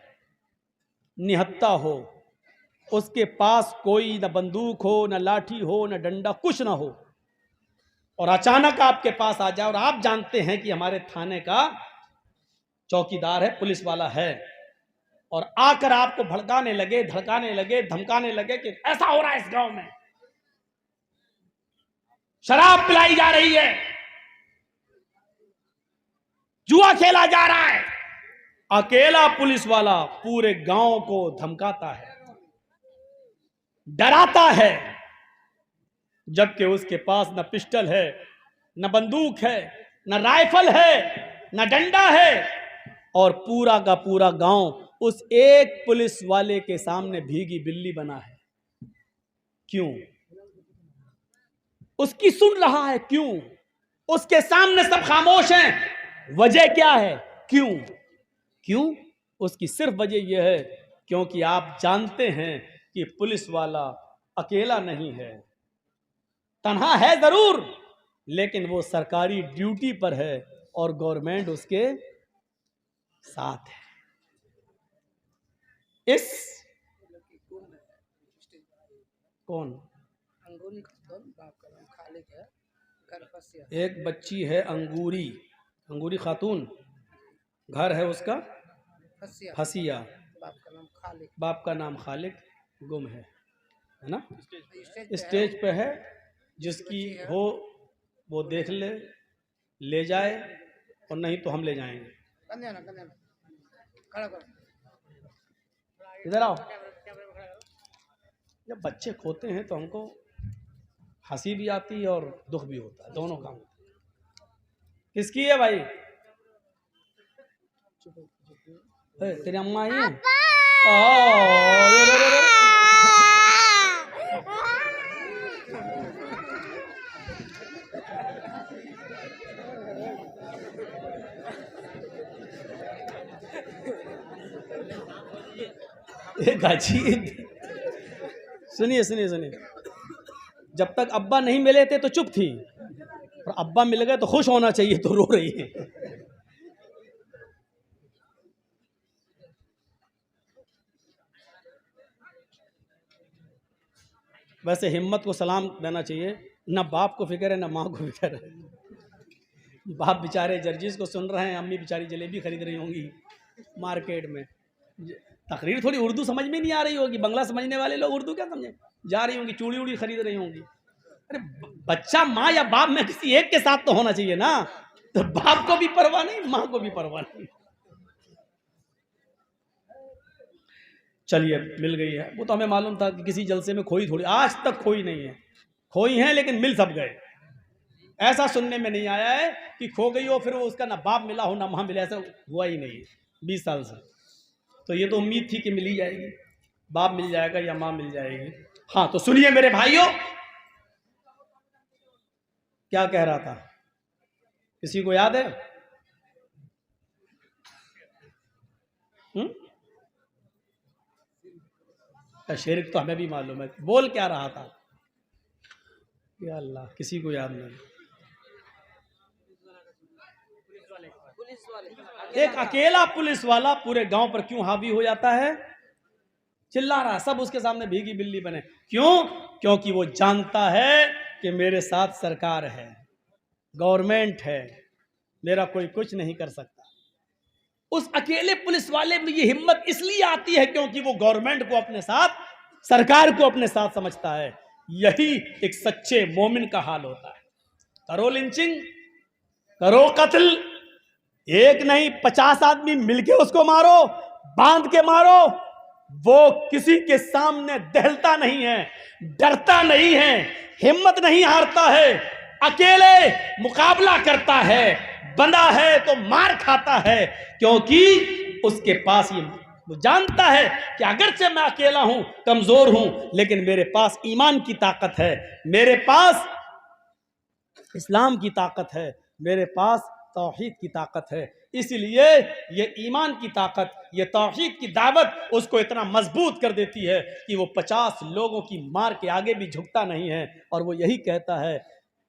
निहत्ता हो, उसके पास कोई न बंदूक हो, न लाठी हो, न डंडा, कुछ ना हो, और अचानक आपके पास आ जाए, और आप जानते हैं कि हमारे थाने का चौकीदार है, पुलिस वाला है, और आकर आपको भड़काने लगे, धड़काने लगे, धमकाने लगे कि ऐसा हो रहा है इस गांव में, शराब पिलाई जा रही है, जुआ खेला जा रहा है, अकेला पुलिस वाला पूरे गांव को धमकाता है, डराता है, जबकि उसके पास न पिस्टल है, न बंदूक है, न राइफल है, न डंडा है, और पूरा का पूरा गांव उस एक पुलिस वाले के सामने भीगी बिल्ली बना है। क्यों? उसकी सुन रहा है, क्यों? उसके सामने सब खामोश हैं, वजह क्या है? क्यों? क्यों? उसकी सिर्फ वजह यह है क्योंकि आप जानते हैं कि पुलिस वाला अकेला नहीं है, तन्हा है जरूर, लेकिन वो सरकारी ड्यूटी पर है और गवर्नमेंट उसके साथ है। इस कौन एक बच्ची है अंगूरी खातून, घर है उसका हसिया, बाप का नाम खालिक, गुम है ना, स्टेज पे है, जिसकी हो वो देख ले जाए, और नहीं तो हम ले जाएंगे। इधर आओ। जब बच्चे खोते हैं तो हमको हंसी भी आती है और दुख भी होता है, दोनों काम। किसकी है भाई? तेरी अम्मा आई है? एक अजीब, सुनिए, जब तक अब्बा नहीं मिले थे तो चुप थी, और अब्बा मिल गए तो खुश होना चाहिए, तो रो रही है। वैसे हिम्मत को सलाम देना चाहिए, ना बाप को फिक्र है ना माँ को फिक्र है। बाप बेचारे जर्जिस को सुन रहे हैं, अम्मी बेचारी जलेबी खरीद रही होंगी मार्केट में, तकरीर थोड़ी उर्दू समझ में नहीं आ रही होगी, बंगला समझने वाले लोग उर्दू क्या समझे, जा रही होंगी चूड़ी उड़ी खरीद रही होंगी। अरे बच्चा माँ या बाप में किसी एक के साथ तो होना चाहिए ना, तो बाप को भी परवाह नहीं, माँ को भी परवाह नहीं। चलिए मिल गई है, वो तो हमें मालूम था कि किसी जलसे में खोई थोड़ी, आज तक खोई नहीं है, खोई है लेकिन मिल सब गए, ऐसा सुनने में नहीं आया है कि खो गई हो फिर वो उसका ना बाप मिला हो ना माँ मिला, ऐसा हुआ ही नहीं 20 साल से। तो ये तो उम्मीद थी कि मिल ही जाएगी, बाप मिल जाएगा या माँ मिल जाएगी। हाँ तो सुनिए मेरे भाइयों, क्या कह रहा था, किसी को याद है? शिरक तो हमें भी मालूम है, बोल क्या रहा था? या अल्लाह, किसी को याद नहीं। एक अकेला पुलिस वाला पूरे गांव पर क्यों हावी हो जाता है? चिल्ला रहा, सब उसके सामने भीगी बिल्ली बने। क्यों? क्योंकि वो जानता है कि मेरे साथ सरकार है, गवर्नमेंट है, मेरा कोई कुछ नहीं कर सकता। उस अकेले पुलिस वाले में ये हिम्मत इसलिए आती है क्योंकि वो गवर्नमेंट को अपने साथ, सरकार को अपने साथ समझता है। यही एक सच्चे मोमिन का हाल होता है। करो लिंचिंग, करो कत्ल, एक नहीं 50 आदमी मिलके उसको मारो, बांध के मारो, वो किसी के सामने दहलता नहीं है, डरता नहीं है, हिम्मत नहीं हारता है, अकेले मुकाबला करता है, बंधा है तो मार खाता है, क्योंकि उसके पास ये वो जानता है कि अगरचे मैं अकेला हूं, कमजोर हूं, लेकिन मेरे पास ईमान की ताकत है, मेरे पास इस्लाम की ताकत है, मेरे पास तौहीद की ताकत है। इसलिए ये ईमान की ताकत, ये तौहीद की दावत उसको इतना मजबूत कर देती है कि वो 50 लोगों की मार के आगे भी झुकता नहीं है। और वो यही कहता है,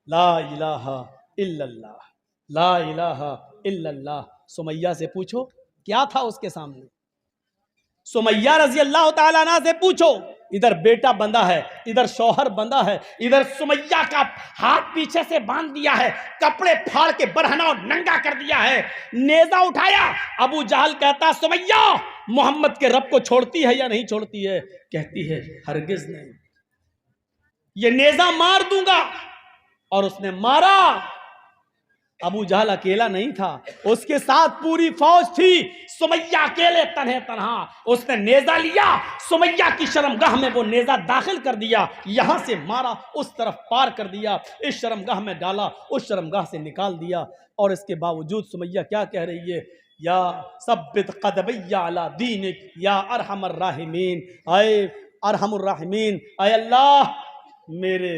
ला इलाहा इल्लल्लाह, ला इलाहा इल्लल्लाह। सुमैया से पूछो क्या था उसके सामने, सुमैया रजी अल्लाह तआला अन्हा से पूछो। इधर बेटा बंधा है, इधर शौहर बंधा है, इधर सुमैया का हाथ पीछे से बांध दिया है, कपड़े फाड़ के बरहना और नंगा कर दिया है, नेजा उठाया। अबू जहल कहता, सुमैया मोहम्मद के रब को छोड़ती है या नहीं छोड़ती है? कहती है हरगिज नहीं, ये नेजा मार दूंगा। और उसने मारा। अबू जहल अकेला नहीं था, उसके साथ पूरी फौज थी। सुमैया अकेले तन्हे तन्हा, उसने नेजा लिया, सुमैया की शर्मगाह में वो नेजा दाखिल कर दिया, यहां से मारा, उस तरफ पार कर दिया, इस शर्मगाह में डाला, उस शर्मगाह से निकाल दिया। और इसके बावजूद सुमैया क्या कह रही है, या सब्बित कदबैया अला दीनिक या अरहमर राहिमीन, आए अरहमुर राहिमीन, आए अल्लाह मेरे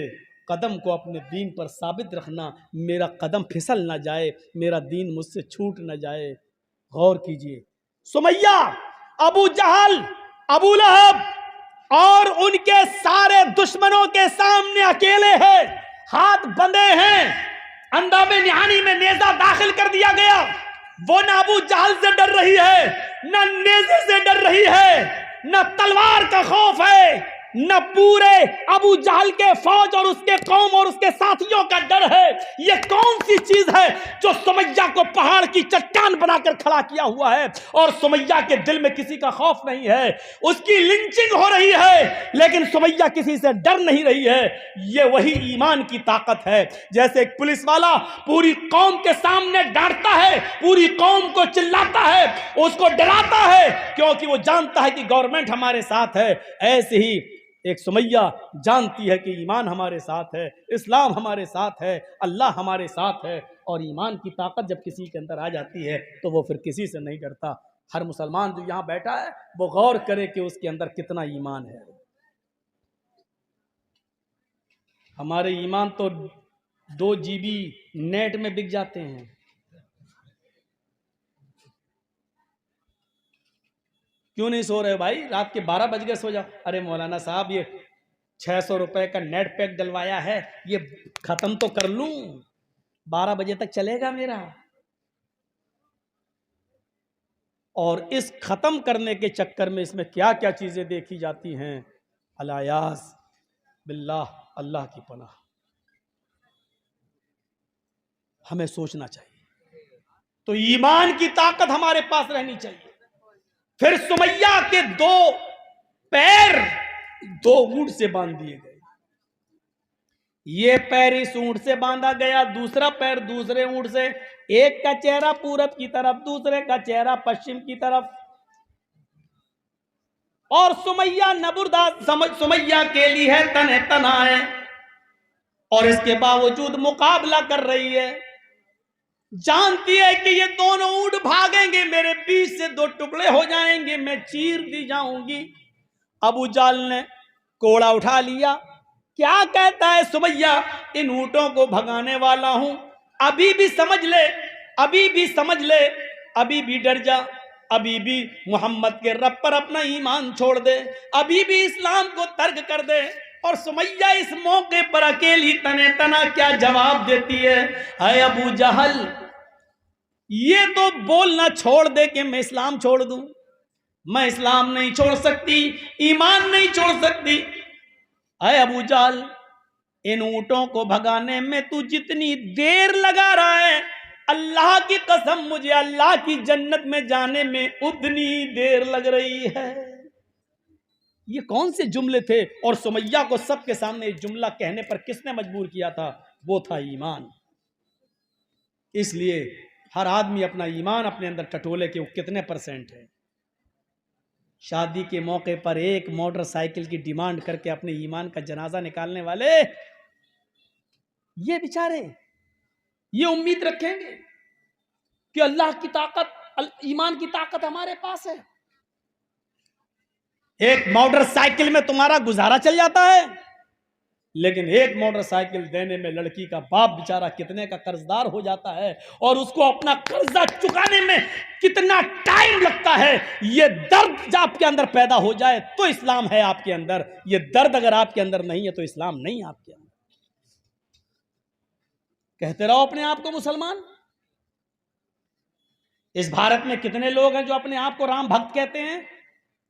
कदम को अपने दीन पर साबित रखना, मेरा कदम फिसल ना जाए, मेरा दीन मुझसे छूट ना जाए। गौर कीजिए, सुमैया, अबू जहल, अबू लहब और उनके सारे दुश्मनों के सामने अकेले हैं, हाथ बंधे हैं, अंदामे निहानी में नेजा दाखिल कर दिया गया। वो ना अबू जहल से डर रही है, न नेजे से डर रही है, न तलवार का खौफ है, न पूरे अबू जहल के फौज और उसके कौम और उसके साथियों का डर है। ये कौन सी चीज है जो सुमैया को पहाड़ की चट्टान बनाकर खड़ा किया हुआ है? और सुमैया के दिल में किसी का खौफ नहीं है, उसकी लिंचिंग हो रही है लेकिन सुमैया किसी से डर नहीं रही है। ये वही ईमान की ताकत है। जैसे एक पुलिस वाला पूरी कौम के सामने डांटता है, पूरी कौम को चिल्लाता है, उसको डराता है क्योंकि वो जानता है कि गवर्नमेंट हमारे साथ है, ऐसे ही एक सुमैया जानती है कि ईमान हमारे साथ है, इस्लाम हमारे साथ है, अल्लाह हमारे साथ है। और ईमान की ताकत जब किसी के अंदर आ जाती है तो वो फिर किसी से नहीं डरता। हर मुसलमान जो यहाँ बैठा है वो गौर करे कि उसके अंदर कितना ईमान है। हमारे ईमान तो 2 GB नेट में बिक जाते हैं। क्यों नहीं सो रहे हो भाई? रात के 12 बज गए, सो जाओ। अरे मौलाना साहब ये 600 रुपए का नेट पैक डलवाया है, ये खत्म तो कर लूं, 12 बजे तक चलेगा मेरा। और इस खत्म करने के चक्कर में इसमें क्या क्या चीजें देखी जाती हैं, अलायास बिल्लाह, अल्लाह की पनाह। हमें सोचना चाहिए। तो ईमान की ताकत हमारे पास रहनी चाहिए। फिर सुमैया के 2 पैर 2 ऊंट से बांध दिए गए। ये पैर इस ऊंट से बांधा गया, दूसरा पैर दूसरे ऊंट से, एक का चेहरा पूरब की तरफ, दूसरे का चेहरा पश्चिम की तरफ। और सुमैया नबुरदार, सुमैया के लिए तने तनाए और इसके बावजूद मुकाबला कर रही है। जानती है कि ये दोनों ऊंट भागेंगे, मेरे बीच से दो टुकड़े हो जाएंगे, मैं चीर दी जाऊंगी। अबू जाल ने कोड़ा उठा लिया। क्या कहता है सुमैया, इन ऊंटों को भगाने वाला हूं, अभी भी समझ ले, अभी भी समझ ले, अभी भी डर जा, अभी भी मोहम्मद के रब पर अपना ईमान छोड़ दे, अभी भी इस्लाम को तर्क कर दे। और सुमैया इस मौके पर अकेली तने तना क्या जवाब देती है, हाय अबू जहल, ये तो बोलना छोड़ दे कि मैं इस्लाम छोड़ दूं, मैं इस्लाम नहीं छोड़ सकती, ईमान नहीं छोड़ सकती। हाय अबू जहल, इन ऊंटों को भगाने में तू जितनी देर लगा रहा है, अल्लाह की कसम मुझे अल्लाह की जन्नत में जाने में उतनी देर लग रही है। ये कौन से जुमले थे? और सुमैया को सबके सामने ये जुमला कहने पर किसने मजबूर किया था? वो था ईमान। इसलिए हर आदमी अपना ईमान अपने अंदर टटोले कि वो कितने परसेंट है। शादी के मौके पर एक मोटरसाइकिल की डिमांड करके अपने ईमान का जनाजा निकालने वाले ये बेचारे ये उम्मीद रखेंगे कि अल्लाह की ताकत, ईमान की ताकत हमारे पास है। एक मोटरसाइकिल में तुम्हारा गुजारा चल जाता है, लेकिन एक मोटरसाइकिल देने में लड़की का बाप बेचारा कितने का कर्जदार हो जाता है और उसको अपना कर्जा चुकाने में कितना टाइम लगता है। ये दर्द जब आपके अंदर पैदा हो जाए तो इस्लाम है आपके अंदर। ये दर्द अगर आपके अंदर नहीं है तो इस्लाम नहीं आपके अंदर। कहते रहो अपने आप को मुसलमान। इस भारत में कितने लोग हैं जो अपने आप को राम भक्त कहते हैं,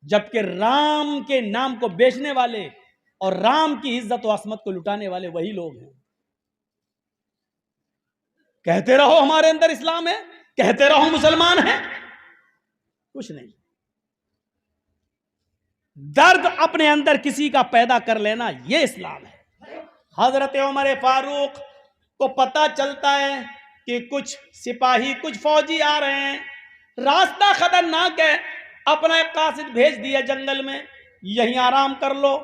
जबकि राम के नाम को बेचने वाले और राम की इज्जत और असमत को लुटाने वाले वही लोग हैं। कहते रहो हमारे अंदर इस्लाम है, कहते रहो मुसलमान है, कुछ नहीं। दर्द अपने अंदर किसी का पैदा कर लेना यह इस्लाम है। हजरत उमर फारूक को पता चलता है कि कुछ सिपाही, कुछ फौजी आ रहे हैं, रास्ता खतरनाक है, अपना एक कासिद भेज दिया जंगल में, यहीं आराम कर लो,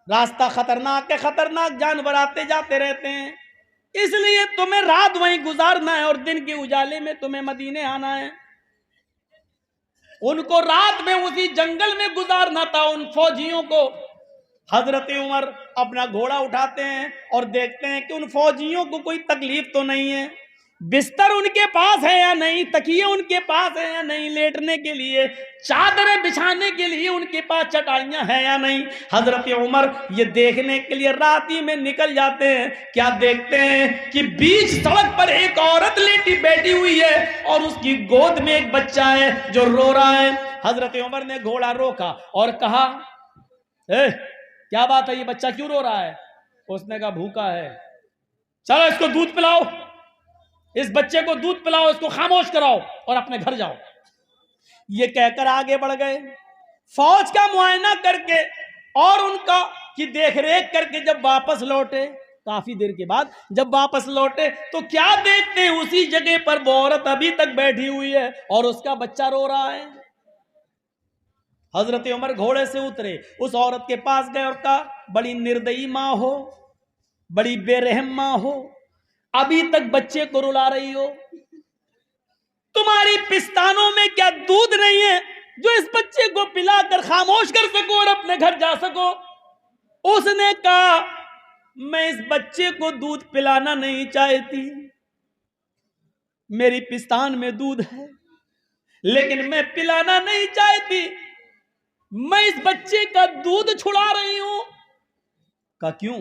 रास्ता खतरनाक है, खतरनाक जानवर आते जाते रहते हैं, इसलिए तुम्हें रात वहीं गुजारना है और दिन के उजाले में तुम्हें मदीने आना है। उनको रात में उसी जंगल में गुजारना था उन फौजियों को। हजरत उमर अपना घोड़ा उठाते हैं और देखते हैं कि उन फौजियों को कोई तकलीफ तो नहीं है, बिस्तर उनके पास है या नहीं, तकिए उनके पास है या नहीं, लेटने के लिए चादरें बिछाने के लिए उनके पास चटाइयां हैं या नहीं। हजरत उमर ये देखने के लिए रात ही में निकल जाते हैं। क्या देखते हैं कि बीच सड़क पर एक औरत लेटी बैठी हुई है और उसकी गोद में एक बच्चा है जो रो रहा है। हजरत उमर ने घोड़ा रोका और कहा, क्या बात है, ये बच्चा क्यों रो रहा है? उसने कहा भूखा है। चलो इसको दूध पिलाओ, इस बच्चे को दूध पिलाओ, इसको खामोश कराओ और अपने घर जाओ। ये कहकर आगे बढ़ गए। फौज का मुआयना करके और उनका की देखरेख करके जब वापस लौटे, काफी देर के बाद जब वापस लौटे तो क्या देखते हैं, उसी जगह पर वो औरत अभी तक बैठी हुई है और उसका बच्चा रो रहा है। हजरत उमर घोड़े से उतरे, उस औरत के पास गए और कहा, बड़ी निर्दयी माँ हो, बड़ी बेरहम माँ हो, अभी तक बच्चे को रुला रही हो, तुम्हारी पिस्तानों में क्या दूध नहीं है जो इस बच्चे को पिलाकर खामोश कर सको और अपने घर जा सको? उसने कहा, मैं इस बच्चे को दूध पिलाना नहीं चाहती, मेरी पिस्तान में दूध है लेकिन मैं पिलाना नहीं चाहती, मैं इस बच्चे का दूध छुड़ा रही हूं। का क्यों?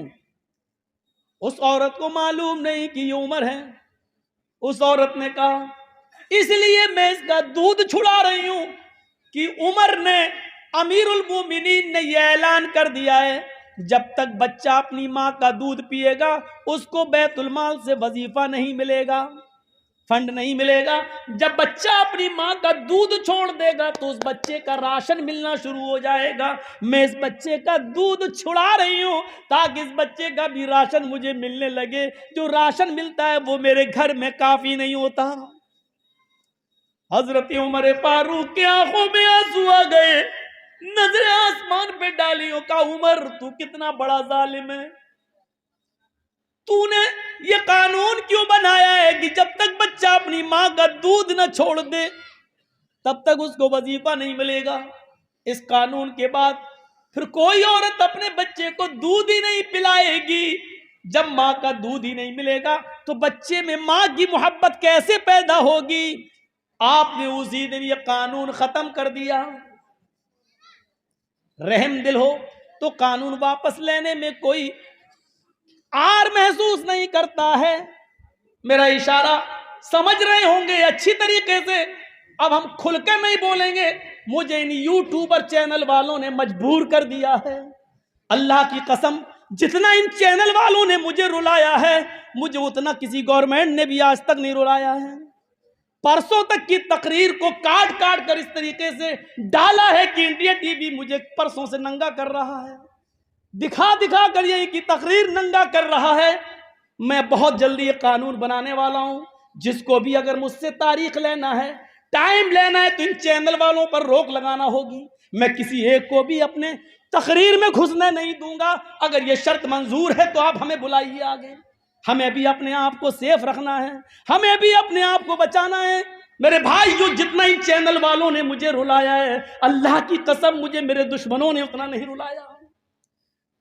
उस औरत को मालूम नहीं कि ये उमर है। उस औरत ने कहा, इसलिए मैं इसका दूध छुड़ा रही हूं कि उमर ने, अमीरुल मोमिनीन ने यह ऐलान कर दिया है, जब तक बच्चा अपनी मां का दूध पिएगा उसको बैतुल माल से वजीफा नहीं मिलेगा, फंड नहीं मिलेगा। जब बच्चा अपनी मां का दूध छोड़ देगा तो उस बच्चे का राशन मिलना शुरू हो जाएगा। मैं इस बच्चे का दूध छुड़ा रही हूं ताकि इस बच्चे का भी राशन मुझे मिलने लगे। जो राशन मिलता है वो मेरे घर में काफी नहीं होता। हजरत उमर फारूक की आंखों में आंसू आ गए, नजरें आसमान पे डाली, का उमर तू कितना बड़ा जालिम है। तूने ये कानून क्यों बनाया है कि जब तक बच्चा अपनी मां का दूध न छोड़ दे तब तक उसको वजीफा नहीं मिलेगा। इस कानून के बाद फिर कोई औरत अपने बच्चे को दूध ही नहीं पिलाएगी। जब मां का दूध ही नहीं मिलेगा तो बच्चे में मां की मोहब्बत कैसे पैदा होगी? आपने उसी दिन ये कानून खत्म कर दिया। रहम दिल हो तो कानून वापस लेने में कोई आर महसूस नहीं करता है। मेरा इशारा समझ रहे होंगे अच्छी तरीके से। अब हम खुलकर नहीं बोलेंगे। मुझे इन यूट्यूबर चैनल वालों ने मजबूर कर दिया है। अल्लाह की कसम, जितना इन चैनल वालों ने मुझे रुलाया है, मुझे उतना किसी गवर्नमेंट ने भी आज तक नहीं रुलाया है। परसों तक की तकरीर को काट काट कर इस तरीके से डाला है कि इंडिया टीवी मुझे परसों से नंगा कर रहा है, दिखा दिखा कर ये की तकरीर नंगा कर रहा है। मैं बहुत जल्दी ये कानून बनाने वाला हूं। जिसको भी अगर मुझसे तारीख लेना है, टाइम लेना है, तो इन चैनल वालों पर रोक लगाना होगी। मैं किसी एक को भी अपने तकरीर में घुसने नहीं दूंगा। अगर ये शर्त मंजूर है तो आप हमें बुलाइए आगे। हमें भी अपने आप को सेफ रखना है, हमें भी अपने आप को बचाना है। मेरे भाई, जो जितना इन चैनल वालों ने मुझे रुलाया है, अल्लाह की कसम मुझे मेरे दुश्मनों ने उतना नहीं रुलाया।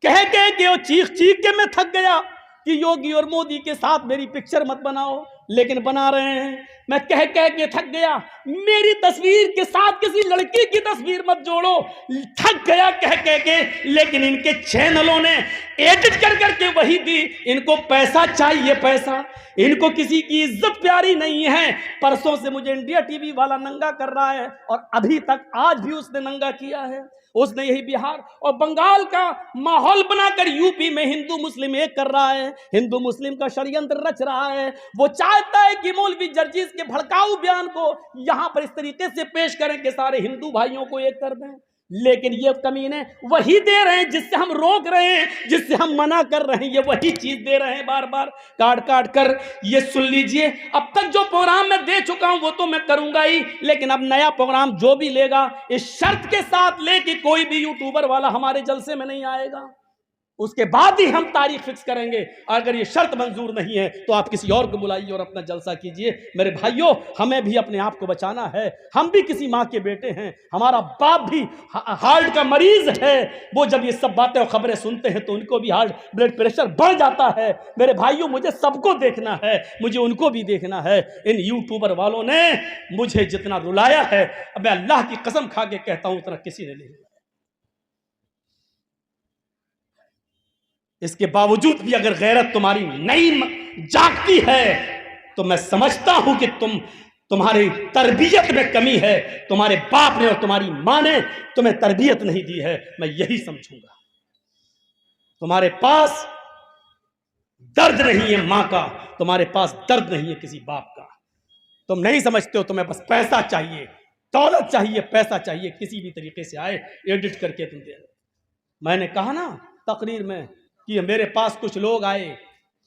कह कह के और चीख चीख के मैं थक गया कि योगी और मोदी के साथ मेरी पिक्चर मत बनाओ, लेकिन बना रहे हैं। मैं कह कह के थक गया, मेरी तस्वीर के साथ किसी लड़की की तस्वीर मत जोड़ो, थक गया कह कह के। लेकिन इनके चैनलों ने एडिट कर करके वही दी। इनको पैसा चाहिए, पैसा। इनको किसी की इज्जत प्यारी नहीं है। परसों से मुझे इंडिया टीवी वाला नंगा कर रहा है और अभी तक आज भी उसने नंगा किया है। उसने यही बिहार और बंगाल का माहौल बनाकर यूपी में हिंदू मुस्लिम एक कर रहा है, हिंदू मुस्लिम का षड्यंत्र रच रहा है। वो चाहता है कि मौलवी जर्जीस के भड़काऊ बयान को यहां पर इस तरीके से पेश करें कि सारे हिंदू भाइयों को एक कर दें। लेकिन ये कमीने वही दे रहे हैं जिससे हम रोक रहे हैं, जिससे हम मना कर रहे हैं। ये वही चीज दे रहे हैं बार बार काट काट कर। ये सुन लीजिए, अब तक जो प्रोग्राम मैं दे चुका हूं वो तो मैं करूंगा ही, लेकिन अब नया प्रोग्राम जो भी लेगा इस शर्त के साथ ले कि कोई भी यूट्यूबर वाला हमारे जलसे में नहीं आएगा। उसके बाद ही हम तारीख फिक्स करेंगे। अगर ये शर्त मंजूर नहीं है तो आप किसी और को बुलाइए और अपना जलसा कीजिए। मेरे भाइयों, हमें भी अपने आप को बचाना है। हम भी किसी माँ के बेटे हैं। हमारा बाप भी हार्ट का मरीज है। वो जब ये सब बातें और खबरें सुनते हैं तो उनको भी हार्ट ब्लड प्रेशर बढ़ जाता है। मेरे भाइयों, मुझे सबको देखना है, मुझे उनको भी देखना है। इन यूट्यूबर वालों ने मुझे जितना रुलाया है, अब मैं अल्लाह की कसम खा के कहता हूं उतना किसी ने नहीं। इसके बावजूद भी अगर गैरत तुम्हारी नहीं जागती है तो मैं समझता हूं कि तुम्हारी तरबियत में कमी है। तुम्हारे बाप ने और तुम्हारी मां ने तुम्हें तरबियत नहीं दी है, मैं यही समझूंगा। तुम्हारे पास दर्द नहीं है मां का, तुम्हारे पास दर्द नहीं है किसी बाप का। तुम नहीं समझते हो, तुम्हें बस पैसा चाहिए, दौलत चाहिए, पैसा चाहिए, किसी भी तरीके से आए एडिट करके तुम दे। मैंने कहा ना तकरीर में कि मेरे पास कुछ लोग आए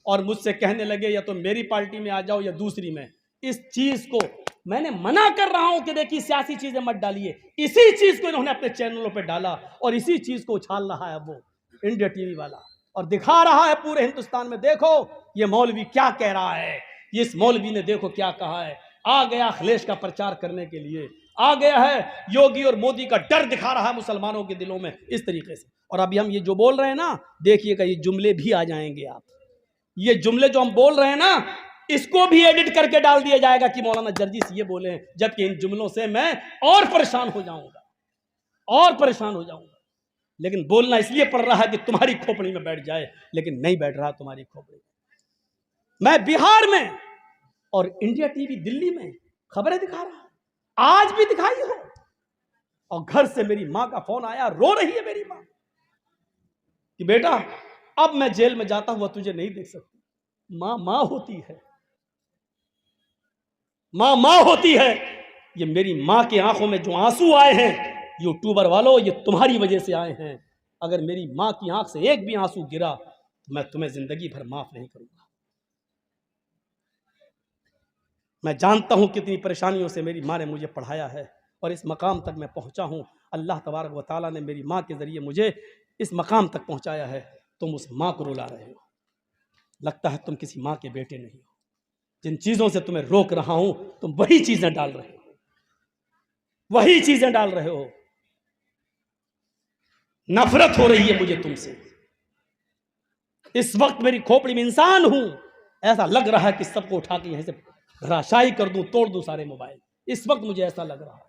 और मुझसे कहने लगे या तो मेरी पार्टी में आ जाओ या दूसरी में। इस चीज को मैंने मना कर रहा हूं कि देखिए सियासी चीजें मत डालिए। इसी चीज को इन्होंने अपने चैनलों पे डाला और इसी चीज को उछाल रहा है वो इंडिया टीवी वाला और दिखा रहा है पूरे हिंदुस्तान में। देखो ये मौलवी क्या कह रहा है, इस मौलवी ने देखो क्या कहा है। आ गया अखिलेश का प्रचार करने के लिए, आ गया है योगी और मोदी का डर दिखा रहा है मुसलमानों के दिलों में इस तरीके से। और अभी हम ये जो बोल रहे हैं ना, देखिएगा ये जुमले भी आ जाएंगे। आप ये जुमले जो हम बोल रहे हैं ना, इसको भी एडिट करके डाल दिया जाएगा कि मौलाना जर्जीस ये बोले हैं, जबकि इन जुमलों से मैं और परेशान हो जाऊंगा, और परेशान हो जाऊंगा। लेकिन बोलना इसलिए पड़ रहा है कि तुम्हारी खोपड़ी में बैठ जाए, लेकिन नहीं बैठ रहा तुम्हारी खोपड़ी में। मैं बिहार में और इंडिया टीवी दिल्ली में खबरें दिखा रहा है, आज भी दिखाई हो। और घर से मेरी मां का फोन आया, रो रही है मेरी मां कि बेटा अब मैं जेल में जाता हुआ तुझे नहीं देख सकती। मां मां होती है, मां मां होती है। ये मेरी मां की आंखों में जो आंसू आए हैं यूट्यूबर वालों, ये तुम्हारी वजह से आए हैं। अगर मेरी मां की आंख से एक भी आंसू गिरा तो मैं तुम्हें जिंदगी भर माफ नहीं करूंगा। मैं जानता हूं कितनी परेशानियों से मेरी मां ने मुझे पढ़ाया है और इस मकाम तक मैं पहुंचा हूं। अल्लाह तबारक व तआला ने मेरी मां के जरिए मुझे इस मकाम तक पहुंचाया है। तुम उस मां को रुला रहे हो। लगता है तुम किसी माँ के बेटे नहीं हो। जिन चीजों से तुम्हें रोक रहा हूं तुम वही चीजें डाल रहे हो, वही चीजें डाल रहे हो। नफरत हो रही है मुझे तुमसे। इस वक्त मेरी खोपड़ी में इंसान हूं, ऐसा लग रहा है कि सबको उठा के यहीं से धराशायी कर दूं, तोड़ दूं सारे मोबाइल। इस वक्त मुझे ऐसा लग रहा है,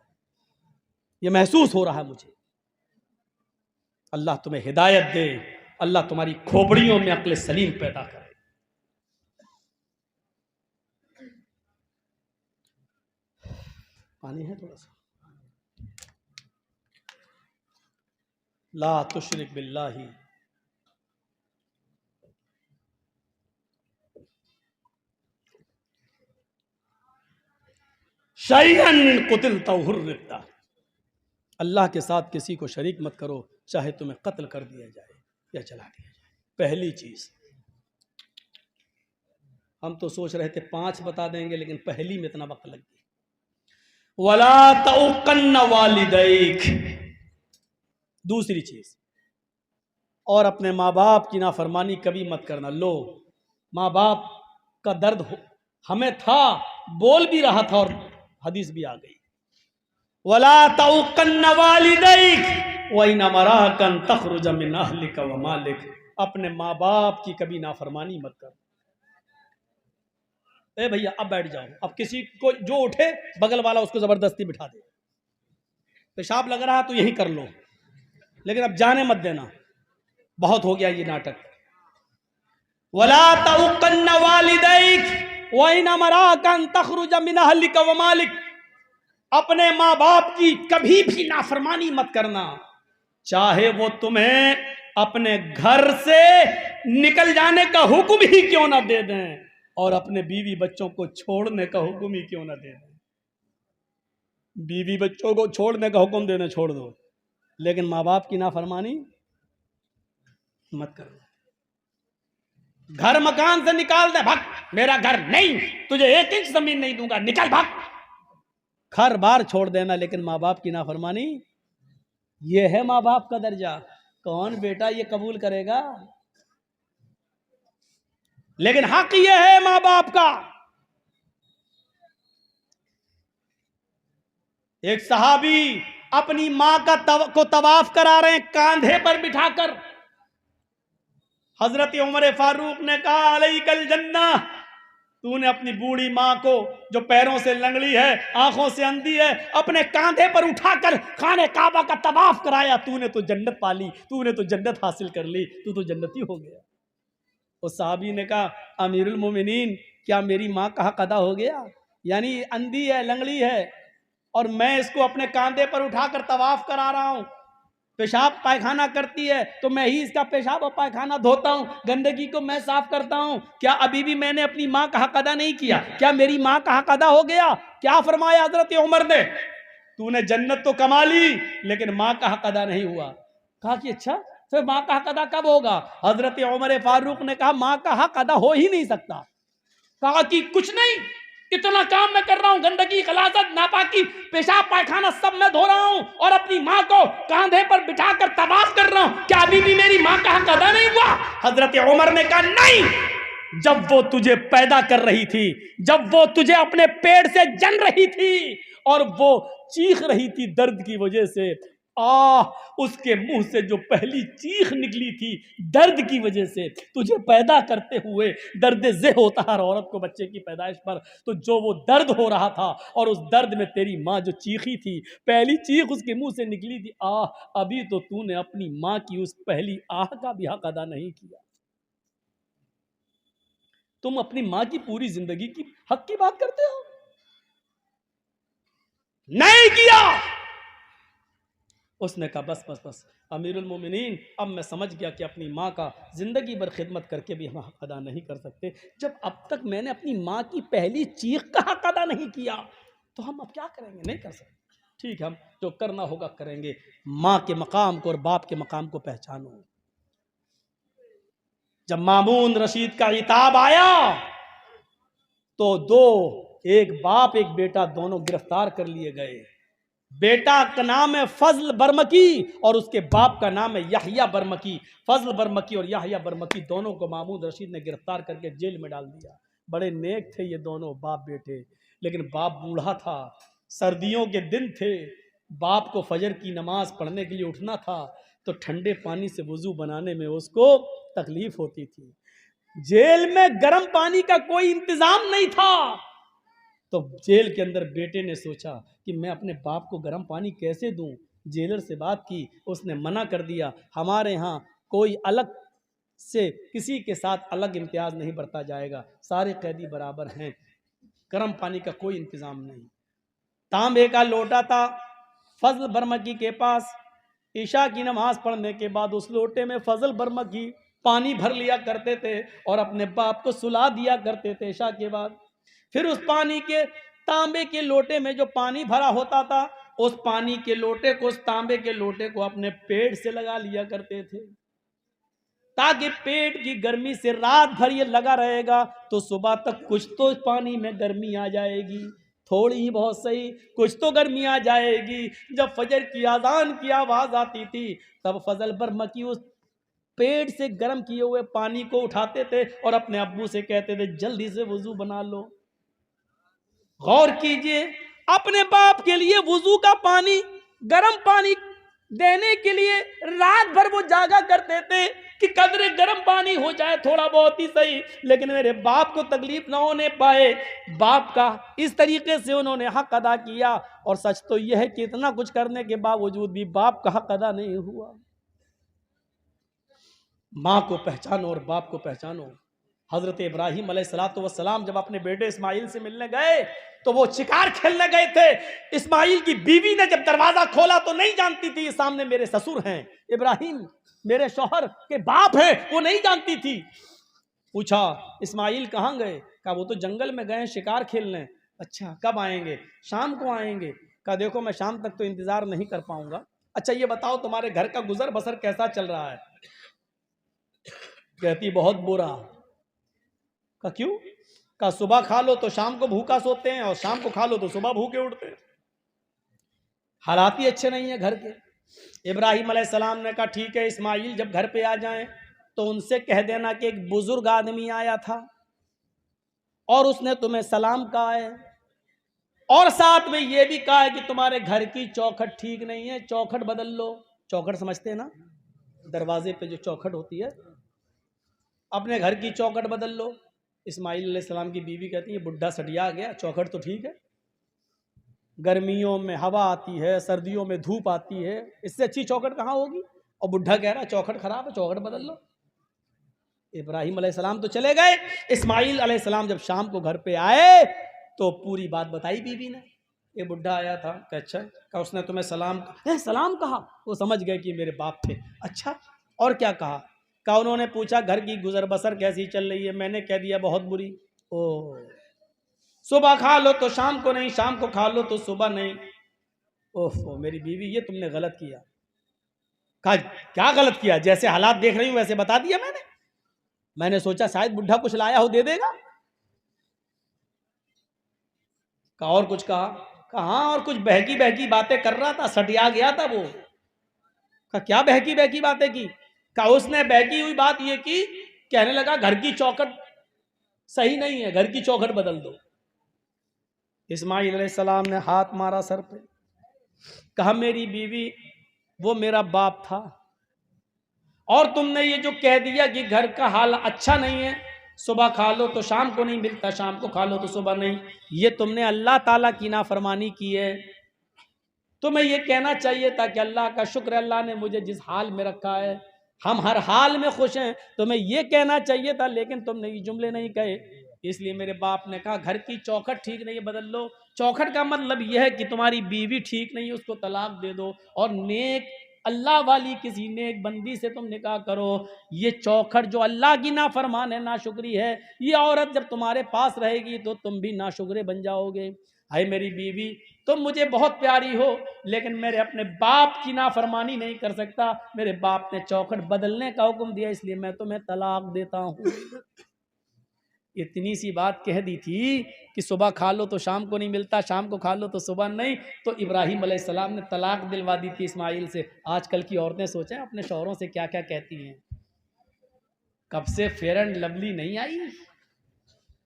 यह महसूस हो रहा है मुझे। अल्लाह तुम्हें हिदायत दे, अल्लाह तुम्हारी खोपड़ियों में अक्ल सलीम पैदा करे। पानी है थोड़ा सा। ला तुशरिक बिल्लाही शैअन कुतिलता हुर्रिकता। अल्लाह के साथ किसी को शरीक मत करो, चाहे तुम्हें कत्ल कर दिया जाए या जला दिया जाए। पहली चीज हम तो सोच रहे थे 5 बता देंगे, लेकिन पहली में इतना वक्त लग गया। वला तउकन्न वालिदैक। दूसरी चीज, और अपने माँ बाप की नाफरमानी कभी मत करना। लो, माँ बाप का दर्द हमें था, बोल भी रहा था और हदीस भी आ गई। वला तउकन्न वालिदैक व इन अमराकन तखरुज मिन अहलिक व मालिक। अपने माँ बाप की कभी नाफरमानी मत कर। ए भैया अब बैठ जाओ, अब किसी को जो उठे बगल वाला उसको जबरदस्ती बिठा दे। पेशाब लग रहा है तो यही कर लो, लेकिन अब जाने मत देना, बहुत हो गया ये नाटक। वला तउकन्न वालिदैक व इन अमराकन तखरुज मिन अहलिक व मालिक। अपने माँ बाप की कभी भी नाफरमानी मत करना, चाहे वो तुम्हें अपने घर से निकल जाने का हुक्म ही क्यों ना दे दें, और अपने बीवी बच्चों को छोड़ने का हुक्म ही क्यों ना दे दें। बीवी बच्चों को छोड़ने का हुक्म देना छोड़ दो, लेकिन माँ बाप की नाफरमानी मत करो। घर मकान से निकाल दे, भाग, मेरा घर नहीं, तुझे 1 इंच जमीन नहीं दूंगा, निकल भाग, घर बार छोड़ देना, लेकिन माँ बाप की नाफरमानी, ये है माँ बाप का दर्जा। कौन बेटा ये कबूल करेगा? लेकिन हक ये है माँ बाप का। एक सहाबी अपनी मां को तवाफ करा रहे हैं कांधे पर बिठाकर। हजरत उमर फारूक ने कहा, अलैकल जन्ना, तूने अपनी बूढ़ी मां को जो पैरों से लंगड़ी है, आंखों से अंधी है, अपने कांधे पर उठाकर खाने काबा का तवाफ कराया। तूने तो जन्नत पाली, तूने तो जन्नत हासिल कर ली, तू तो जन्नती हो गया। उस साहबी ने कहा, अमीरुल मोमिनीन, क्या मेरी मां का हक अदा हो गया? यानी अंधी है, लंगड़ी है, और मैं इसको अपने कांधे पर उठाकर तवाफ करा रहा हूं। पेशाब पायखाना करती है तो मैं ही इसका पेशाब और पायखाना धोता हूं, गंदगी को मैं साफ करता हूं। क्या अभी भी मैंने अपनी मां का हक अदा नहीं किया? क्या मेरी मां का हक अदा हो गया? क्या फरमाया हजरत उमर ने, तूने जन्नत तो कमा ली, लेकिन मां का हक अदा नहीं हुआ। कहा कि अच्छा, फिर मां का हक अदा कब होगा? हजरत उमर फारूक ने कहा, मां का हक अदा हो ही नहीं सकता। कहा कि कुछ नहीं, इतना काम मैं कर रहा हूं, गंदगी, गलाजत, नापाकी, पेशाब पायखाना सब मैं धो रहा हूं, और अपनी मां को कांधे पर बिठाकर तवाफ कर रहा हूं, क्या अभी भी मेरी मां का हक अदा नहीं हुआ? हजरत उमर ने कहा, नहीं, जब वो तुझे पैदा कर रही थी, जब वो तुझे अपने पेट से जन रही थी और वो चीख रही थी दर्द की वजह से, उसके मुंह से जो पहली चीख निकली थी दर्द की वजह से, तुझे पैदा करते हुए दर्द ज़े होता है औरत को बच्चे की पैदाइश पर, तो जो वो दर्द हो रहा था और उस दर्द में तेरी माँ जो चीखी थी, पहली चीख उसके मुंह से निकली थी, अभी तो तूने अपनी माँ की उस पहली आह का भी हक अदा नहीं किया। तुम अपनी माँ की पूरी जिंदगी की हक की बात करते हो, नहीं किया। उसने कहा, बस बस बस अमीरुल मोमिनीन, अब मैं समझ गया कि अपनी माँ का ज़िंदगी भर खिदमत करके भी हम हक अदा नहीं कर सकते। जब अब तक मैंने अपनी माँ की पहली चीख का हक अदा नहीं किया, तो हम अब क्या करेंगे? नहीं कर सकते। ठीक है, हम जो करना होगा करेंगे। माँ के मकाम को और बाप के मकाम को पहचानो। जब मामून रशीद का इताब आया तो एक बाप एक बेटा दोनों गिरफ्तार कर लिए गए। बेटा का नाम है फजल बरमकी और उसके बाप का नाम है याहिया बरमकी। फजल बरमकी और याहिया बरमकी दोनों को महमूद रशीद ने गिरफ्तार करके जेल में डाल दिया। बड़े नेक थे ये दोनों बाप बेटे, लेकिन बाप बूढ़ा था, सर्दियों के दिन थे, बाप को फजर की नमाज पढ़ने के लिए उठना था तो ठंडे पानी से वुजू बनाने में उसको तकलीफ होती थी। जेल में गर्म पानी का कोई इंतजाम नहीं था, तो जेल के अंदर बेटे ने सोचा कि मैं अपने बाप को गर्म पानी कैसे दूं। जेलर से बात की, उसने मना कर दिया, हमारे यहाँ कोई अलग से किसी के साथ अलग इम्तियाज नहीं बरता जाएगा, सारे कैदी बराबर हैं, गर्म पानी का कोई इंतजाम नहीं। तांबे का लोटा था फजल बरमकी के पास। ईशा की नमाज पढ़ने के बाद उस लोटे में फजल बरमकी पानी भर लिया करते थे और अपने बाप को सुला दिया करते थे ईशा के बाद। फिर उस पानी के तांबे के लोटे में जो पानी भरा होता था, उस पानी के लोटे को, उस तांबे के लोटे को अपने पेट से लगा लिया करते थे, ताकि पेट की गर्मी से रात भर ये लगा रहेगा तो सुबह तक कुछ तो इस पानी में गर्मी आ जाएगी, थोड़ी ही बहुत सही, कुछ तो गर्मी आ जाएगी। जब फजर की आजान की आवाज आती थी तब फजल बरमकी उस पेट से गर्म किए हुए पानी को उठाते थे और अपने अब्बू से कहते थे जल्दी से वुजू बना लो। गौर कीजिए, अपने बाप के लिए वुजू का पानी, गर्म पानी देने के लिए रात भर वो जागा करते थे कि कदरे गर्म पानी हो जाए थोड़ा बहुत ही सही, लेकिन मेरे बाप को तकलीफ ना होने पाए। बाप का इस तरीके से उन्होंने हक अदा किया, और सच तो यह है कि इतना कुछ करने के बावजूद भी बाप का हक अदा नहीं हुआ। माँ को पहचानो और बाप को पहचानो। हजरत इब्राहिम अलैहिस्सलाम जब अपने बेटे इस्माइल से मिलने गए तो वो शिकार खेलने गए थे। इस्माइल की बीवी ने जब दरवाजा खोला तो नहीं जानती थी ये सामने मेरे ससुर हैं, इब्राहिम मेरे शौहर के बाप हैं, वो नहीं जानती थी। पूछा इस्माइल कहाँ गए? कहा वो तो जंगल में गए शिकार खेलने। अच्छा कब आएंगे? शाम को आएंगे। कहा देखो मैं शाम तक तो इंतजार नहीं कर पाऊंगा, अच्छा ये बताओ तुम्हारे घर का गुजर बसर कैसा चल रहा है? कहती बहुत बुरा। का क्यों? का सुबह खा लो तो शाम को भूखा सोते हैं और शाम को खा लो तो सुबह भूखे उठते हैं, हालात ही अच्छे नहीं है घर के। इब्राहिम अलैहिस्सलाम ने कहा ठीक है इस्माइल जब घर पे आ जाएं तो उनसे कह देना कि एक बुजुर्ग आदमी आया था और उसने तुम्हें सलाम कहा है, और साथ में यह भी कहा है कि तुम्हारे घर की चौखट ठीक नहीं है, चौखट बदल लो। चौखट समझते हैं ना, दरवाजे पे जो चौखट होती है, अपने घर की चौखट बदल लो। इस्माइल अलैहिस्सलाम की बीवी कहती है बुढ़ा सटिया गया, चौखट तो ठीक है, गर्मियों में हवा आती है, सर्दियों में धूप आती है, इससे अच्छी चौखट कहाँ होगी? और बुढ़ा कह रहा है चौखट खराब है, चौखट बदल लो। इब्राहिम अलैहिस्सलाम तो चले गए। इस्माइल अलैहिस्सलाम जब शाम को घर पे आए तो पूरी बात बताई बीवी ने, ये बुढ़ा आया था। कि अच्छा, का उसने तुम्हें सलाम कहा? वो समझ गए कि मेरे बाप थे। अच्छा और क्या कहा? का उन्होंने पूछा घर की गुजर बसर कैसी चल रही है? मैंने कह दिया बहुत बुरी। ओ सुबह खा लो तो शाम को नहीं, शाम को खा लो तो सुबह नहीं। ओह मेरी बीवी ये तुमने गलत किया। कहा क्या गलत किया? जैसे हालात देख रही हूं वैसे बता दिया मैंने सोचा शायद बुढ़ा कुछ लाया हो दे देगा। कहा और कुछ कहा? कहा और कुछ बहकी बहकी बातें कर रहा था, सटिया गया था वो। कहा क्या बहकी बहकी बातें की? कहा उसने बहकी हुई बात ये की, कहने लगा घर की चौखट सही नहीं है, घर की चौखट बदल दो। इस्माइल अलैहिस्सलाम ने हाथ मारा सर पे, कहा मेरी बीवी वो मेरा बाप था, और तुमने ये जो कह दिया कि घर का हाल अच्छा नहीं है, सुबह खा लो तो शाम को नहीं मिलता, शाम को खा लो तो सुबह नहीं, ये तुमने अल्लाह ताला की नाफरमानी की है। तुम्हें ये कहना चाहिए था कि अल्लाह का शुक्र, अल्लाह ने मुझे जिस हाल में रखा है हम हर हाल में खुश हैं, तुम्हें ये कहना चाहिए था, लेकिन तुमने ये जुमले नहीं कहे। इसलिए मेरे बाप ने कहा घर की चौखट ठीक नहीं है, बदल लो। चौखट का मतलब यह है कि तुम्हारी बीवी ठीक नहीं है, उसको तलाक दे दो और नेक अल्लाह वाली किसी नेक बंदी से तुम निकाह करो। ये चौखट जो अल्लाह की नाफरमान है, नाशुक्री है, ये औरत जब तुम्हारे पास रहेगी तो तुम भी नाशुक्रे बन जाओगे। हाय मेरी बीवी तुम मुझे बहुत प्यारी हो, लेकिन मेरे अपने बाप की नाफरमानी नहीं कर सकता। मेरे बाप ने चौखट बदलने का हुक्म दिया, इसलिए मैं तुम्हें तलाक देता हूँ। इतनी सी बात कह दी थी कि सुबह खा लो तो शाम को नहीं मिलता, शाम को खा लो तो सुबह नहीं, तो इब्राहिम अलैहिस्सलाम ने तलाक दिलवा दी थी इस्माइल से। आजकल की औरतें सोचें अपने शौहरों से क्या क्या कहती हैं। कब से फेयर एंड लवली नहीं आई,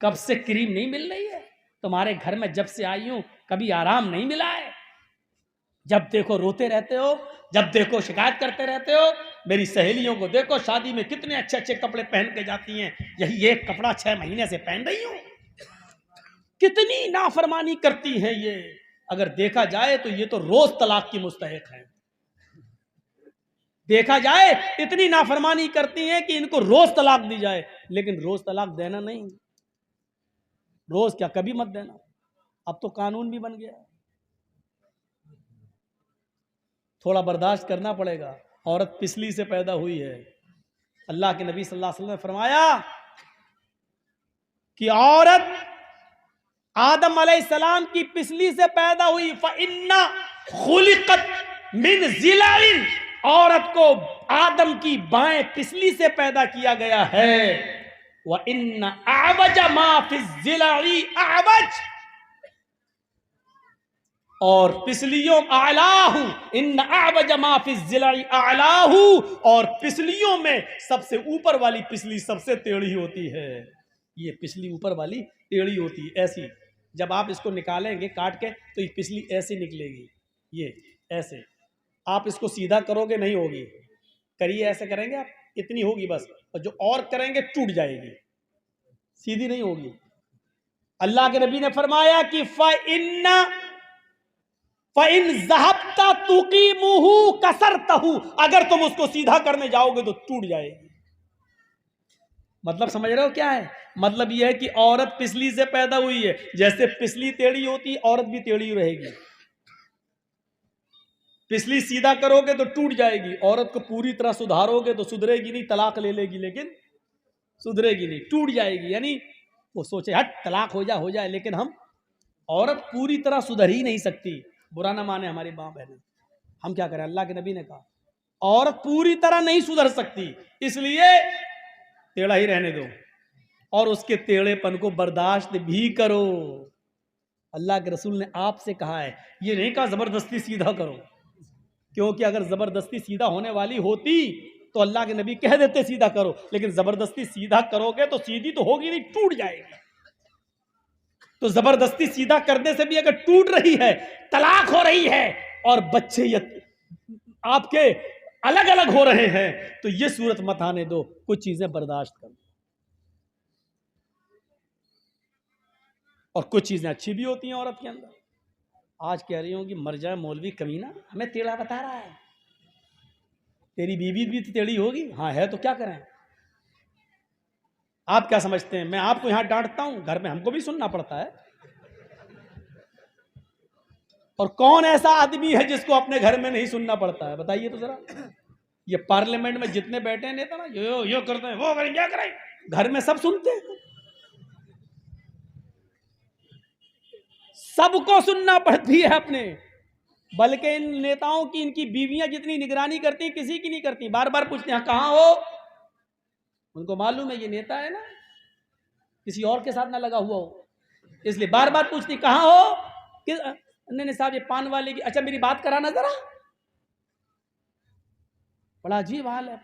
कब से क्रीम नहीं मिल रही है तुम्हारे घर में, जब से आई हूं कभी आराम नहीं मिला है, जब देखो रोते रहते हो, जब देखो शिकायत करते रहते हो। मेरी सहेलियों को देखो शादी में कितने अच्छे अच्छे कपड़े पहन के जाती हैं, यही एक कपड़ा 6 महीने से पहन रही हूं। कितनी नाफरमानी करती हैं ये। अगर देखा जाए तो ये तो रोज तलाक की मुस्तहिक है। देखा जाए इतनी नाफरमानी करती हैं कि इनको रोज तलाक दी जाए, लेकिन रोज तलाक देना नहीं, रोज क्या कभी मत देना। अब तो कानून भी बन गया, थोड़ा बर्दाश्त करना पड़ेगा। औरत पिसली से पैदा हुई है। अल्लाह के नबी सल्लल्लाहु अलैहि वसल्लम ने फरमाया कि औरत आदम अलैहिस्सलाम की पिसली से पैदा हुई। फ़इन्ना खुलिक़त मिन ज़िलाइन, औरत को आदम की बाएं पिसली से पैदा किया गया है। व इन्ना अअवज मा फ़ि ज़िलाई अअवज, और पिसलियों आलाहू, इन अअवज मा फ़ि ज़िलाई आलाहू, और पिसलियों में सबसे ऊपर वाली पिसली सबसे टेढ़ी होती है। ये पिसली ऊपर वाली टेढ़ी होती है, ऐसी। जब आप इसको निकालेंगे काट के तो ये पिसली ऐसी निकलेगी, ये ऐसे। आप इसको सीधा करोगे नहीं होगी, करिए ऐसे करेंगे आप, इतनी होगी बस, और जो और करेंगे टूट जाएगी, सीधी नहीं होगी। अल्लाह के नबी ने फरमाया कि फ़इन ज़हबता तुक़ीमुहु कसरतहु, अगर तुम उसको सीधा करने जाओगे तो टूट जाएगी। मतलब समझ रहे हो क्या है? मतलब यह है कि औरत पिसली से पैदा हुई है, जैसे पिसली टेढ़ी होती है औरत भी टेढ़ी रहेगी। पिसली सीधा करोगे तो टूट जाएगी, औरत को पूरी तरह सुधारोगे तो सुधरेगी नहीं, तलाक ले लेगी लेकिन सुधरेगी नहीं, टूट जाएगी। यानी वो सोचे हट तलाक हो जाए, लेकिन हम औरत पूरी तरह सुधर ही नहीं सकती। बुरा ना माने हमारी माँ बहनें, हम क्या करें, अल्लाह के नबी ने कहा औरत पूरी तरह नहीं सुधर सकती, इसलिए टेढ़ा ही रहने दो और उसके टेढ़ेपन को बर्दाश्त भी करो। अल्लाह के रसूल ने आपसे कहा है, ये नहीं कहा जबरदस्ती सीधा करो, क्योंकि अगर जबरदस्ती सीधा होने वाली होती तो अल्लाह के नबी कह देते सीधा करो, लेकिन जबरदस्ती सीधा करोगे तो सीधी तो होगी नहीं, टूट जाएगी। तो जबरदस्ती सीधा करने से भी अगर टूट रही है, तलाक हो रही है और बच्चे आपके अलग अलग हो रहे हैं, तो ये सूरत मत आने दो, कुछ चीजें बर्दाश्त करो। और कुछ चीजें अच्छी भी होती हैं औरत के अंदर। आज कह रही हूं कि मर जाए मौलवी कमीना, हमें टेढ़ा बता रहा है। तेरी बीवी भी तो टेढ़ी होगी, हाँ है, तो क्या करें। आप क्या समझते हैं मैं आपको यहां डांटता हूं, घर में हमको भी सुनना पड़ता है। और कौन ऐसा आदमी है जिसको अपने घर में नहीं सुनना पड़ता है, बताइए तो जरा। ये पार्लियामेंट में जितने बैठे हैं नेता ना, यो करते हैं, वो करें, क्या करें, घर में सब सुनते हैं। सबको सुनना पड़ती है अपने, बल्कि इन नेताओं की, इनकी बीवियां जितनी निगरानी करती हैं किसी की नहीं करती। बार बार पूछते हैं कहां हो, उनको मालूम है ये नेता है ना, किसी और के साथ ना लगा हुआ हो, इसलिए बार बार पूछती कहां हो। नहीं साहब ये पान वाले की, अच्छा मेरी बात कराना जरा। बड़ा अजीब हाल है।